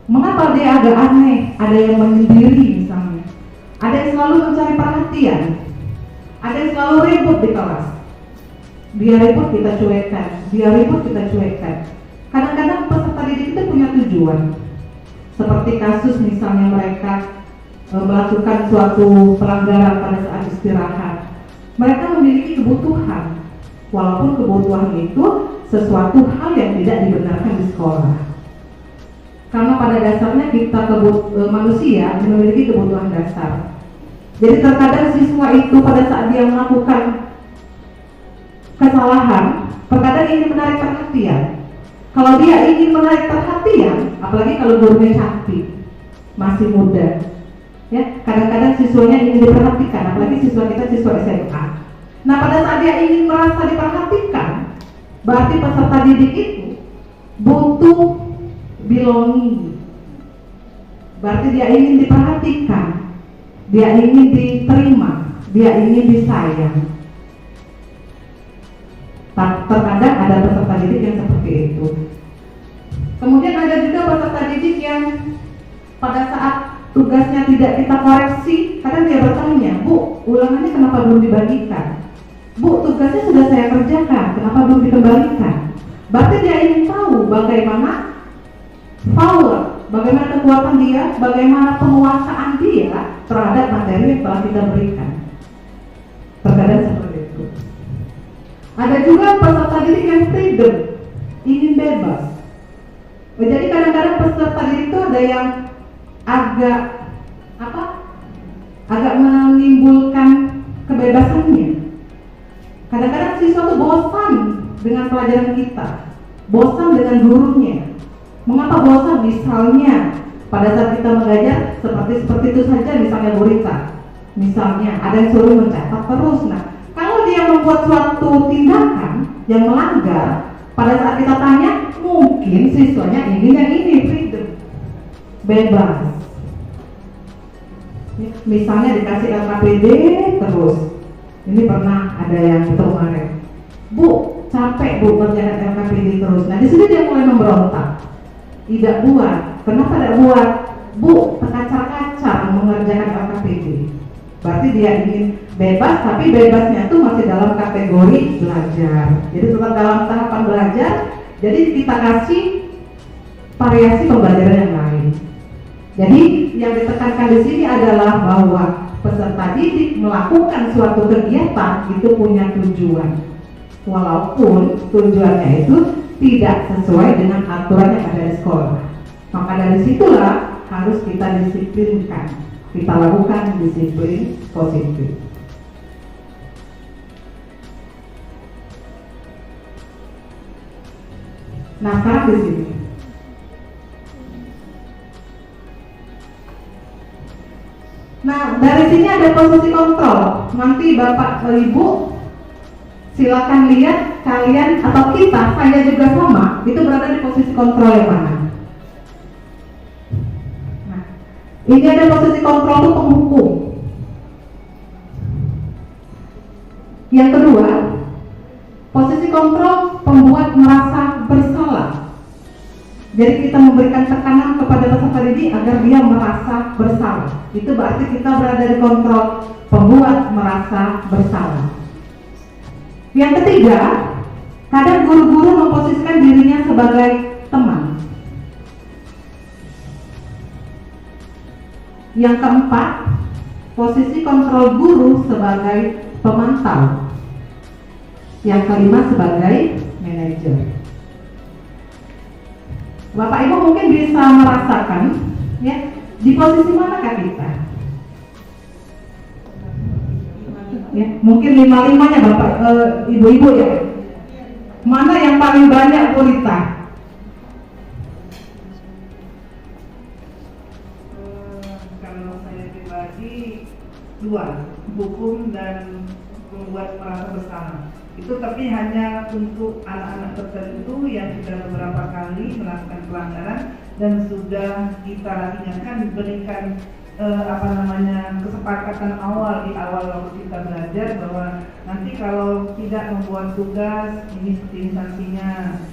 Mengapa dia agak aneh? Ada yang menyendiri misalnya. Ada yang selalu mencari perhatian. Ada yang selalu ribut di kelas. Dia ribut kita cuekkan. Dia ribut kita cuekkan. Kadang-kadang peserta didik itu punya tujuan. Seperti kasus misalnya mereka melakukan suatu pelanggaran pada saat istirahat. Mereka memiliki kebutuhan, walaupun kebutuhan itu sesuatu hal yang tidak dibenarkan di sekolah. Karena pada dasarnya kita manusia memiliki kebutuhan dasar. Jadi terkadang siswa itu pada saat dia melakukan kesalahan, terkadang ingin menarik perhatian. Kalau dia ingin menarik perhatian, apalagi kalau gurunya cantik, masih muda, ya, kadang-kadang siswanya ingin diperhatikan, apalagi siswa kita siswa SMA. Nah, pada saat dia ingin merasa diperhatikan, berarti peserta didik itu butuh belonging. Berarti dia ingin diperhatikan, dia ingin diterima, dia ingin disayang. Terkadang ada peserta didik yang seperti itu. Kemudian ada juga peserta didik yang pada saat tugasnya tidak kita koreksi, kadang dia bertanya, Bu, ulangannya kenapa belum dibagikan? Bu, tugasnya sudah saya kerjakan, kenapa belum dikembalikan? Berarti dia ingin tahu bagaimana power, bagaimana kekuatan dia, bagaimana penguasaan dia terhadap materi yang telah kita berikan. Terkadang seperti itu. Ada juga peserta didik yang freedom, ingin bebas. Jadi kadang-kadang peserta didik itu ada yang agak menimbulkan kebebasannya. Kadang-kadang siswa itu bosan dengan pelajaran kita, bosan dengan gurunya. Mengapa bosan? Misalnya pada saat kita mengajar seperti itu saja, misalnya Bu Rita, misalnya ada yang suruh mencatat terus. Nah, kalau dia membuat suatu tindakan yang melanggar, pada saat kita tanya, mungkin siswanya ingin yang ini, freedom, bebas. Misalnya dikasih LKPD terus. Ini pernah ada yang itu kemarin, Bu, capek Bu kerjaan LKPD terus. Nah, di sini dia mulai memberontak. Tidak buat. Kenapa tidak buat? Bu, terkacar-kacar mengerjakan LKPD. Berarti dia ingin bebas, tapi bebasnya itu masih dalam kategori belajar. Jadi tetap dalam tahapan belajar. Jadi kita kasih variasi pembelajaran yang lain. Jadi yang ditekankan di sini adalah bahwa peserta didik melakukan suatu kegiatan itu punya tujuan, walaupun tujuannya itu tidak sesuai dengan aturan yang ada di sekolah. Maka dari situlah harus kita disiplinkan, kita lakukan disiplin positif. Nah, sekarang di sini. Nah, dari sini ada posisi kontrol. Nanti Bapak Ibu silakan lihat kalian atau kita, saya juga sama, itu berada di posisi kontrol yang mana. Nah, ini ada posisi kontrol itu penghukum. Yang kedua, posisi kontrol pembuat merasa bersalah. Jadi kita memberikan tekanan kepada peserta didik agar dia merasa bersalah. Itu berarti kita berada di kontrol pembuat merasa bersalah. Yang ketiga, kadang guru-guru memposisikan dirinya sebagai teman. Yang keempat, posisi kontrol guru sebagai pemantau. Yang kelima sebagai manajer. Bapak Ibu mungkin bisa merasakan, ya, di posisi manakah kita? Ya, mungkin 5-5-nya Bapak, Ibu-ibu ya. Mana yang paling banyak Bu Rita? Kalau saya pribadi dua, hukum dan membuat merasa bersalah. Itu tapi hanya untuk anak-anak tertentu yang sudah beberapa kali melakukan pelanggaran dan sudah kita ingatkan, berikan kesepakatan awal di awal waktu kita belajar bahwa nanti kalau tidak membuat tugas ini seperti ini sanksinya,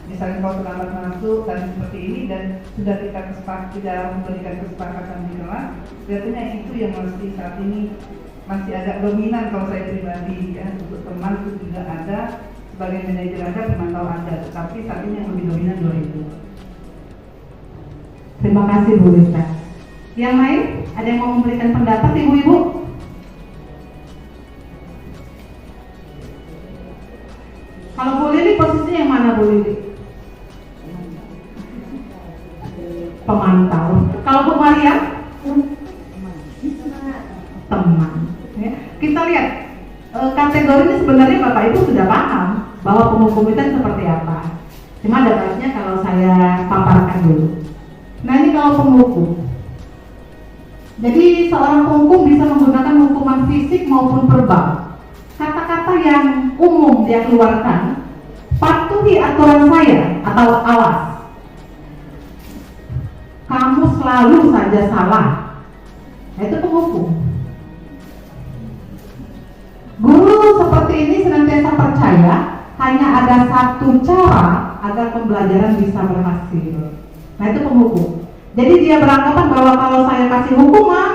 misalnya kalau terlambat masuk dan seperti ini, dan sudah kita tidak memberikan kesepakatan di kelas, biasanya itu yang mesti saat ini masih agak dominan. Kalau saya pribadi ya, untuk teman itu juga ada, sebagai manajer ada, pemantau ada, tetapi saat ini yang lebih dominan dua itu. Terima kasih Bu Rita. Yang lain, ada yang mau memberikan pendapat Ibu-ibu? Kalau Bu Lili posisinya yang mana Bu Lili? Pemantau. Kalau Bu Maria? Teman. Ya. Kita lihat kategori ini sebenarnya Bapak Ibu sudah paham bahwa penghukum itu seperti apa. Cuma ada baiknya kalau saya paparkan dulu. Nah ini kalau penghukum. Jadi seorang penghukum bisa menggunakan hukuman fisik maupun verbal. Kata-kata yang umum dia keluarkan, patuhi aturan saya atau awas. Kamu selalu saja salah. Nah, itu penghukum. Guru seperti ini senantiasa percaya hanya ada satu cara agar pembelajaran bisa berhasil. Nah itu penghukum. Jadi dia beranggapan bahwa kalau saya kasih hukuman,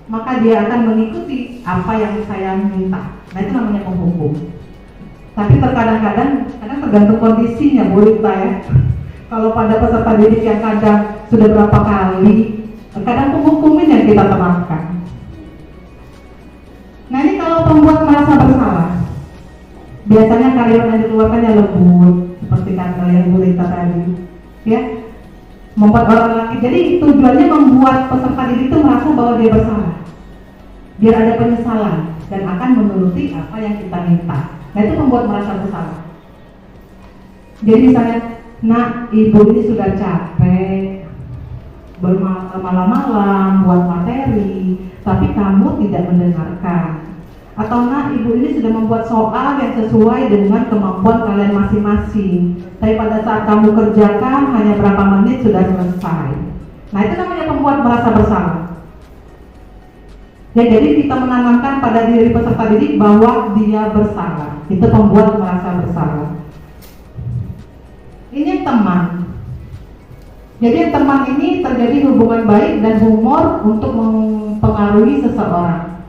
maka dia akan mengikuti apa yang saya minta. Nah itu namanya penghukum. Tapi terkadang-kadang tergantung kondisinya Bu Rita ya. Kalau pada peserta didik yang kadang sudah berapa kali, terkadang penghukumin yang kita terapkan. Nah ini kalau pembuat merasa bersalah, biasanya kalimat yang dikeluarkan yang lembut, seperti kata yang Bu Rita tadi, ya, membuat orang laki. Jadi tujuannya membuat peserta didik itu merasa bahwa dia bersalah, biar ada penyesalan dan akan menuruti apa yang kita minta. Nah itu membuat merasa bersalah. Jadi misalnya, nak, ibu ini sudah capek bermalam-malam buat materi, tapi kamu tidak mendengarkan. Atau nak, ibu ini sudah membuat soal yang sesuai dengan kemampuan kalian masing-masing, tapi pada saat kamu kerjakan hanya berapa menit sudah selesai. Nah itu namanya pembuat merasa bersalah. Ya, jadi kita menanamkan pada diri peserta didik bahwa dia bersalah. Itu pembuat merasa bersalah. Ini teman. Jadi teman ini terjadi hubungan baik dan humor untuk mempengaruhi seseorang.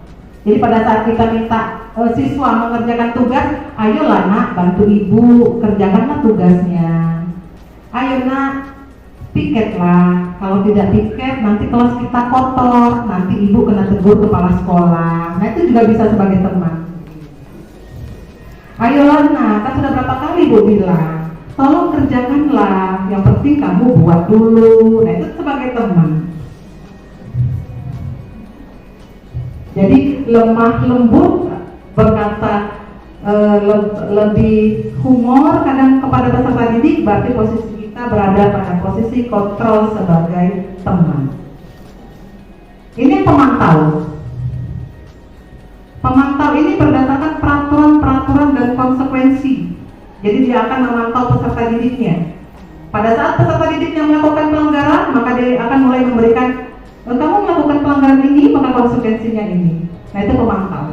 Jadi pada saat kita minta siswa mengerjakan tugas, ayolah nak, bantu ibu, kerjakanlah tugasnya. Ayo nak, piketlah. Kalau tidak piket, nanti kelas kita kotor, nanti ibu kena tegur kepala sekolah. Nah itu juga bisa sebagai teman. Ayolah nak, kan sudah berapa kali ibu bilang, tolong kerjakanlah, yang penting kamu buat dulu. Nah itu sebagai teman. Jadi lemah lembut, berkata lebih humor kadang kepada peserta didik, berarti posisi kita berada pada posisi kontrol sebagai teman. Ini pemantau. Pemantau ini berdasarkan peraturan-peraturan dan konsekuensi. Jadi dia akan memantau peserta didiknya. Pada saat peserta didiknya melakukan pelanggaran, maka dia akan mulai memberikan, kamu melakukan pelanggaran ini, maka konsekuensinya ini. Nah itu pemantau.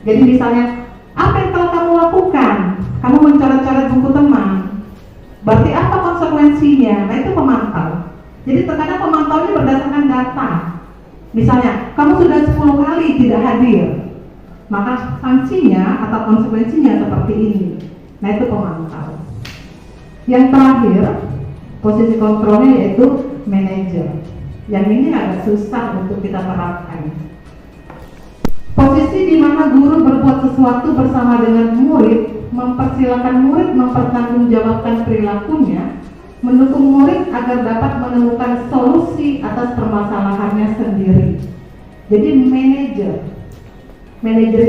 Jadi misalnya, apa yang telah kamu lakukan? Kamu mencoret-coret buku teman. Berarti apa konsekuensi sanksinya. Nah, itu pemantau. Jadi terkadang pemantaunya berdasarkan data. Misalnya, kamu sudah 10 kali tidak hadir, maka sanksinya atau konsekuensinya seperti ini. Nah, itu pemantau. Yang terakhir, posisi kontrolnya yaitu manajer. Yang ini agak susah untuk kita terapkan. Posisi di mana guru berbuat sesuatu bersama dengan murid, mempersilahkan murid mempertanggungjawabkan perilakunya, mendukung murid agar dapat menemukan solusi atas permasalahannya sendiri. Jadi manajer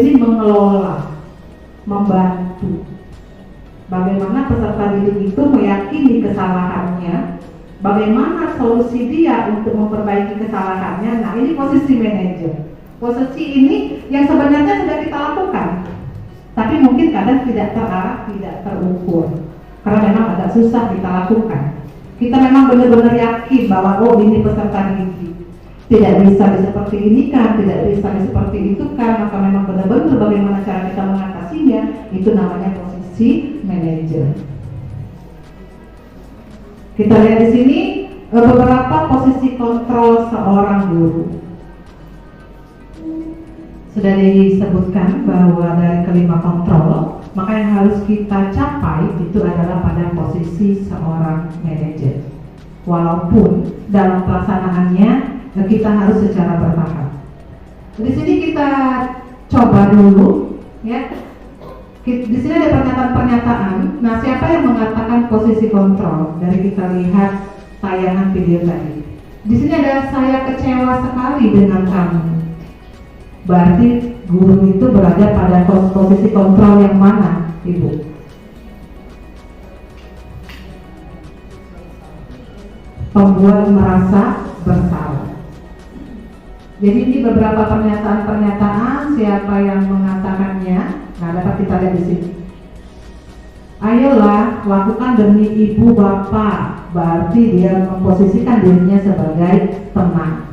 ini mengelola, membantu. Bagaimana peserta didik itu meyakini kesalahannya, bagaimana solusi dia untuk memperbaiki kesalahannya. Nah, ini posisi manajer. Posisi ini yang sebenarnya sudah kita lakukan, tapi mungkin kadang tidak terarah, tidak terukur, karena memang agak susah kita lakukan. Kita memang benar-benar yakin bahwa ini peserta didik tidak bisa seperti ini kan, tidak bisa seperti itu kan, maka memang benar-benar bagaimana cara kita mengatasinya, itu namanya posisi manajer. Kita lihat di sini beberapa posisi kontrol seorang guru. Sudah disebutkan bahwa dari kelima kontrol, maka yang harus kita capai itu adalah pada posisi seorang manajer. Walaupun dalam pelaksanaannya kita harus secara bertahap. Di sini kita coba dulu, ya. Di sini ada pernyataan-pernyataan. Nah, siapa yang mengatakan posisi kontrol? Dari kita lihat tayangan video tadi. Di sini ada saya kecewa sekali dengan kamu. Berarti guru itu berada pada posisi kontrol yang mana, Ibu? Pembuat merasa bersalah. Jadi ini beberapa pernyataan-pernyataan, siapa yang mengatakannya. Nah, dapat kita lihat di sini. Ayolah, lakukan demi ibu bapak. Berarti dia memposisikan dirinya sebagai teman.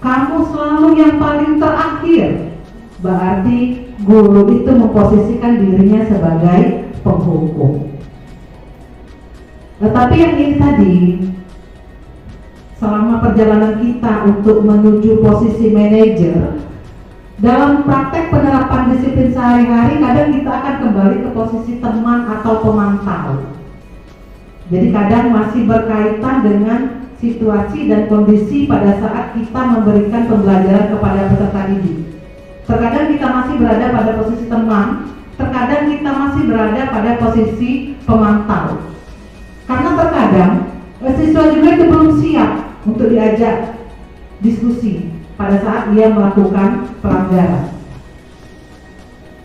Kamu selalu yang paling terakhir. Berarti guru itu memposisikan dirinya sebagai penghukum. Tetapi yang ini tadi, selama perjalanan kita untuk menuju posisi manajer, dalam praktek penerapan disiplin sehari-hari, kadang kita akan kembali ke posisi teman atau pemantau. Jadi kadang masih berkaitan dengan situasi dan kondisi pada saat kita memberikan pembelajaran kepada peserta didik. Terkadang kita masih berada pada posisi teman, terkadang kita masih berada pada posisi pemantau. Karena terkadang siswa juga itu belum siap untuk diajak diskusi pada saat dia melakukan pelanggaran.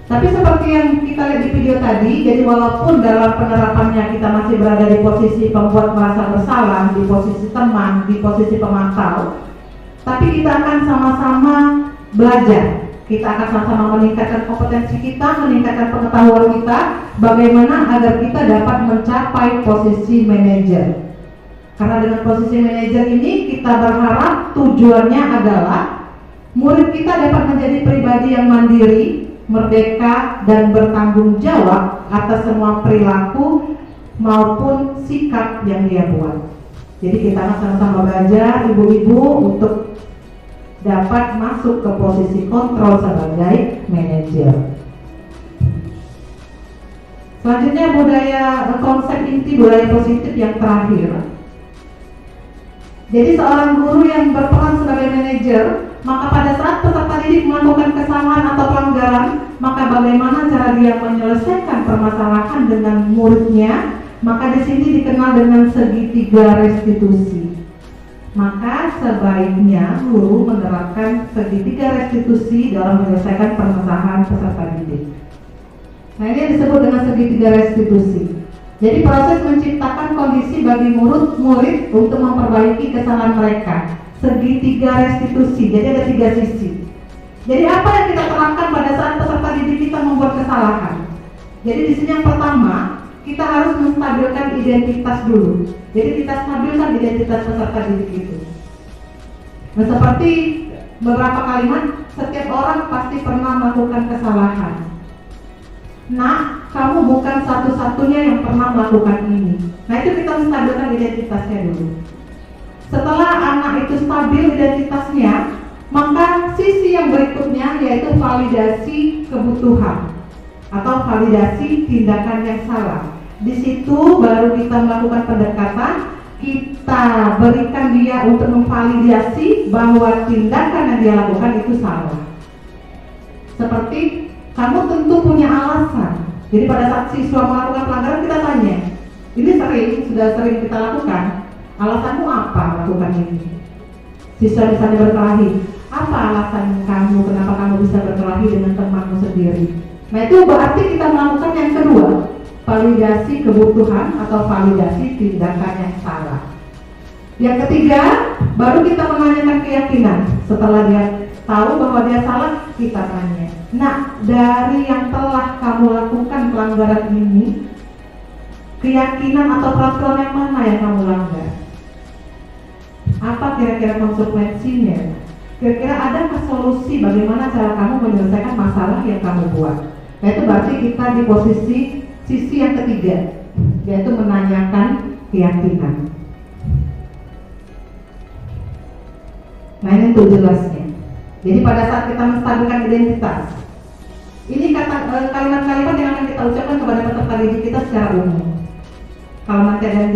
Tapi seperti yang kita lihat di video tadi, jadi walaupun dalam penerapannya kita masih berada di posisi pembuat merasa bersalah, di posisi teman, di posisi pemantau, tapi kita akan sama-sama belajar. Kita akan sama-sama meningkatkan kompetensi kita, meningkatkan pengetahuan kita, bagaimana agar kita dapat mencapai posisi manajer. Karena dengan posisi manajer ini kita berharap tujuannya adalah murid kita dapat menjadi pribadi yang mandiri, merdeka, dan bertanggung jawab atas semua perilaku maupun sikap yang dia buat. Jadi kita sama-sama belajar, ibu-ibu, untuk dapat masuk ke posisi kontrol sebagai manajer. Selanjutnya konsep inti budaya positif yang terakhir. Jadi seorang guru yang berperan sebagai manajer, maka pada saat peserta didik melakukan kesalahan atau pelanggaran, maka bagaimana cara dia menyelesaikan permasalahan dengan muridnya, maka di sini dikenal dengan segitiga restitusi. Maka sebaiknya guru menerapkan segitiga restitusi dalam menyelesaikan permasalahan peserta didik. Nah, ini disebut dengan segitiga restitusi. Jadi proses menciptakan kondisi bagi murid untuk memperbaiki kesalahan mereka. Segitiga restitusi, jadi ada 3 sisi. Jadi apa yang kita terapkan pada saat peserta didik kita membuat kesalahan? Jadi di sini yang pertama, kita harus menstabilkan identitas dulu. Jadi kita stabilkan identitas peserta didik itu. Nah, seperti beberapa kalimat, setiap orang pasti pernah melakukan kesalahan. Nah, kamu bukan satu-satunya yang pernah melakukan ini. Nah itu kita menstabilkan identitasnya dulu. Setelah anak itu stabil identitasnya, maka sisi yang berikutnya yaitu validasi kebutuhan atau validasi tindakan yang salah. Di situ baru kita melakukan pendekatan, kita berikan dia untuk memvalidasi bahwa tindakan yang dia lakukan itu salah. Seperti kamu tentu punya alasan. Jadi pada saat siswa melakukan pelanggaran kita tanya, ini sudah sering kita lakukan, alasanmu apa melakukan ini? Siswa misalnya berkelahi, apa alasan kamu, kenapa kamu bisa berkelahi dengan temanmu sendiri? Nah itu berarti kita melakukan yang kedua, validasi kebutuhan atau validasi tindakan yang salah. Yang ketiga, baru kita menanyakan keyakinan. Setelah dia tahu bahwa dia salah, kita tanya, nah dari yang telah kamu lakukan pelanggaran ini, keyakinan atau peraturan yang mana yang kamu langgar? Apa kira-kira konsekuensinya? Kira-kira adakah solusi bagaimana cara kamu menyelesaikan masalah yang kamu buat? Nah itu berarti kita di posisi sisi yang ketiga, yaitu menanyakan keyakinan. Nah ini untuk jelasnya. Jadi pada saat kita menstabilkan identitas, ini kalimat-kalimat yang akan kita ucapkan kepada peserta didik kita secara umum. Kalau nanti ada yang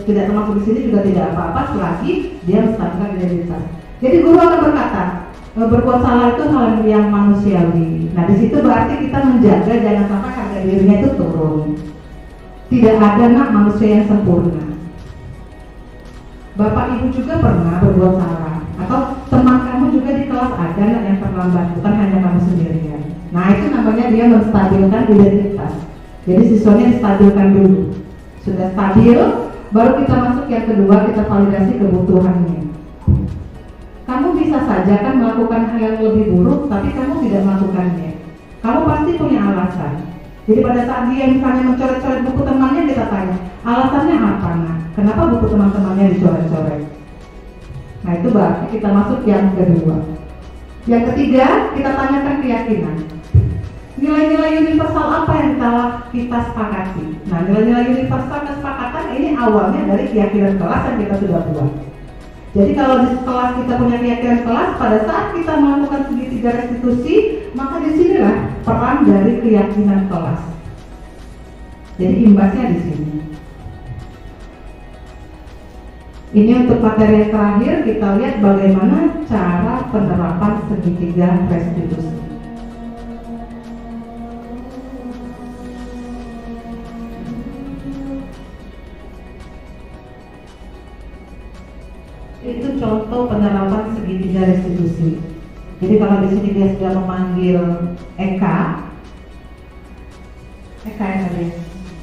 tidak termasuk di sini juga tidak apa-apa selagi dia menstabilkan identitas. Jadi guru akan berkata, berbuat salah itu hal yang manusiawi. Nah di situ berarti kita menjaga jangan sampai harga dirinya itu turun. Tidak ada manusia yang sempurna. Bapak ibu juga pernah berbuat salah, atau teman kamu juga di kelas ada yang terlambat, bukan hanya kamu sendirian. Nah itu namanya dia menstabilkan identitas. Jadi siswanya stabilkan dulu. Sudah stabil, baru kita masuk yang kedua, kita validasi kebutuhannya. Kamu bisa saja kan melakukan hal yang lebih buruk, tapi kamu tidak melakukannya. Kamu pasti punya alasan. Jadi pada saat dia misalnya mencoret-coret buku temannya, kita tanya, alasannya apa nak? Kenapa buku teman-temannya dicoret-coret? Nah itu berarti kita masuk yang kedua. Yang ketiga, kita tanyakan keyakinan. Nilai-nilai universal apa yang kita sepakati? Nah nilai-nilai universal kesepakatan ini awalnya dari keyakinan kelas yang kita sudah buat. Jadi kalau di kelas kita punya keyakinan kelas, pada saat kita melakukan segitiga restitusi, maka disinilah peran dari keyakinan kelas. Jadi imbasnya di sini. Ini untuk materi yang terakhir, kita lihat bagaimana cara penerapan segitiga restitusi. Itu contoh penerapan segitiga restitusi. Jadi kalau di sini dia sudah memanggil Eka ya tadi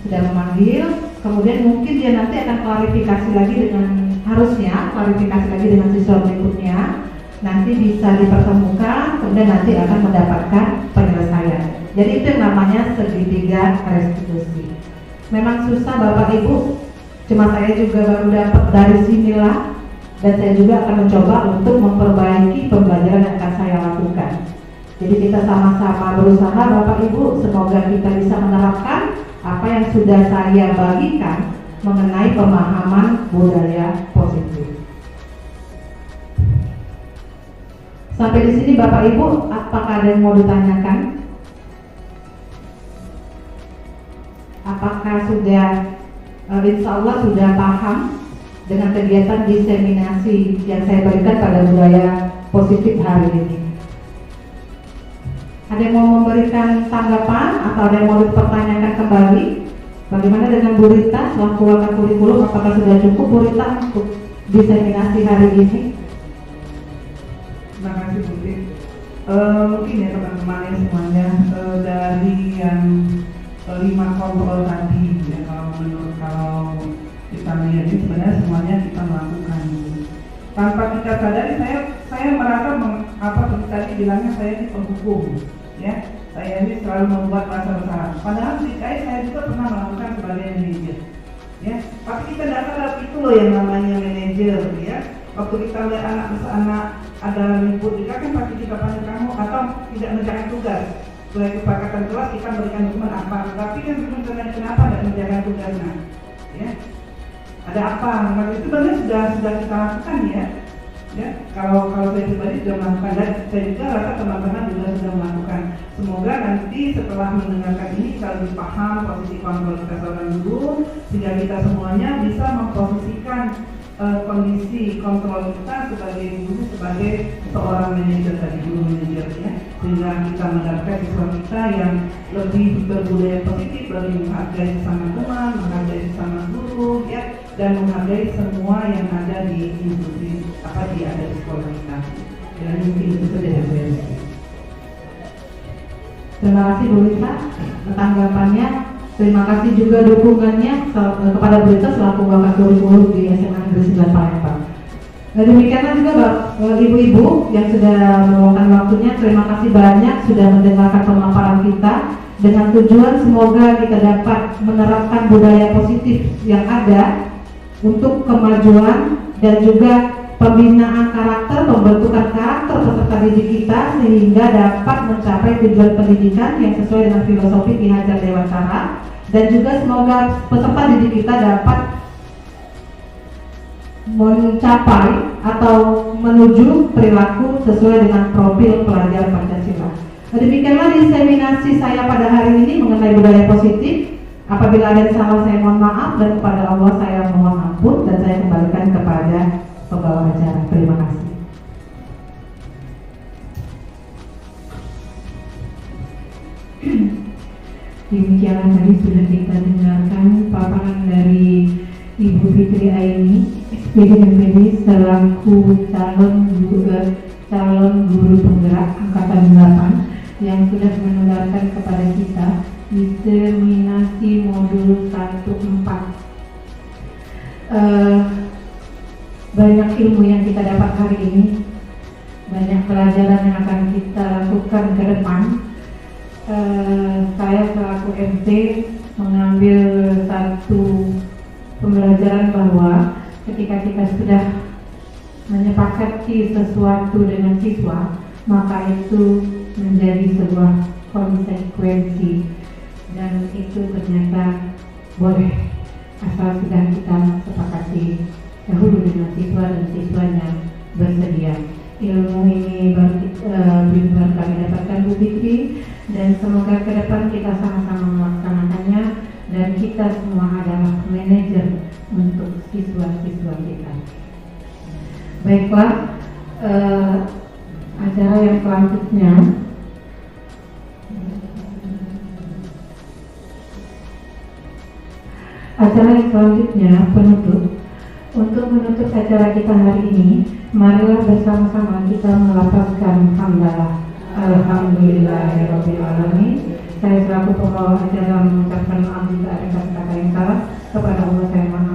sudah memanggil, kemudian mungkin dia nanti akan klarifikasi lagi dengan siswa berikutnya, nanti bisa dipertemukan, kemudian nanti akan mendapatkan penyelesaian. Jadi itu yang namanya segitiga restitusi. Memang susah Bapak Ibu, cuma saya juga baru dapat dari sinilah. Dan saya juga akan mencoba untuk memperbaiki pembelajaran yang akan saya lakukan. Jadi kita sama-sama berusaha Bapak Ibu, semoga kita bisa menerapkan apa yang sudah saya bagikan mengenai pemahaman budaya positif. Sampai di sini Bapak Ibu, apakah ada yang mau ditanyakan? Apakah sudah, insya Allah sudah paham dengan kegiatan diseminasi yang saya berikan pada budaya positif hari ini? Ada yang mau memberikan tanggapan atau ada yang mau dipertanyakan kembali? Bagaimana dengan Bu Rita selaku wakil kurikulum, apakah sudah cukup Bu Rita untuk diseminasi hari ini? Terima kasih Bu Rita. Mungkin ya teman-teman yang semuanya, dari yang 5 kontrol tadi ya, kalau kita melihat ini sebenarnya semuanya kita melakukan tanpa kita sadari. Saya merasa seperti tadi bilangnya saya ini penghukum ya, saya ini selalu membuat rasa bersalah, padahal saya juga pernah melakukan sebagai manajer ya, tapi kita tidak sadar itu loh yang namanya manajer ya. Waktu kita melihat anak ada ribut juga kan pasti kita panggil kamu atau tidak mengerjakan tugas sesuai kesepakatan kelas, kita berikan hukuman apa, tapi kan sebenarnya kenapa tidak mengerjakan tugasnya ya. Ada apa? Nah, itu sebenarnya sudah kita lakukan ya. Ya, kalau saya pribadi sudah melakukan dan saya juga rasa teman-teman juga sudah melakukan. Semoga nanti setelah mendengarkan ini kita lebih paham posisi kontrol kita seorang guru, sehingga kita semuanya bisa memposisikan kondisi kontrol kita sebagai guru, sebagai seorang manajer tadi, guru manajer ya, sehingga kita mendapatkan siswa kita yang lebih berbudaya positif, lebih menghargai sesama teman, menghargai sesama guru ya, dan menghargai semua yang ada di institusi ada di sekolah kita. Dan mungkin itu saja yang saya sampaikan. Terima kasih Bu Rita tanggapannya. Terima kasih juga dukungannya kepada Bu Rita selaku Bapak Kurikulum di SMA Negeri 9 Palembang. Demikianlah juga ibu-ibu yang sudah meluangkan waktunya. Terima kasih banyak sudah mendengarkan pemaparan kita dengan tujuan semoga kita dapat menerapkan budaya positif yang ada untuk kemajuan dan juga pembinaan karakter, pembentukan karakter peserta didik kita sehingga dapat mencapai tujuan pendidikan yang sesuai dengan filosofi Ki Hajar Dewantara, dan juga semoga peserta didik kita dapat mencapai atau menuju perilaku sesuai dengan profil pelajar Pancasila. Demikianlah diseminasi saya pada hari ini mengenai budaya positif. Apabila ada yang salah saya mohon maaf, dan kepada Allah saya mohon ampun, dan saya kembalikan kepada pembawa acara. Terima kasih. Demikianlah tadi sudah kita dengarkan paparan dari Ibu Fitri Aini, SPD selaku calon guru penggerak angkatan 8 yang sudah menularkan kepada kita diseminasi modul 1.4. Banyak ilmu yang kita dapat hari ini, banyak pelajaran yang akan kita lakukan ke depan. Saya selaku MC mengambil satu pembelajaran bahwa ketika kita sudah menyepakati sesuatu dengan siswa, maka itu menjadi sebuah konsekuensi, dan itu ternyata boleh asal sudah kita sepakati dahulu dengan siswa dan siswanya bersedia. Ilmu ini baru kami dapatkan Bu Fitri, dan semoga ke depan kita sama-sama melaksanakannya dan kita semua adalah manajer untuk siswa-siswa kita. Baiklah, acara yang selanjutnya penutup. Untuk menutup acara kita hari ini, marilah bersama-sama kita melafazkan hamdalah. Alhamdulillahirabbil alamin. Saya selaku pembawa acara mengucapkan maaf jika ada kata-kata yang salah. Kepada Allah saya mohon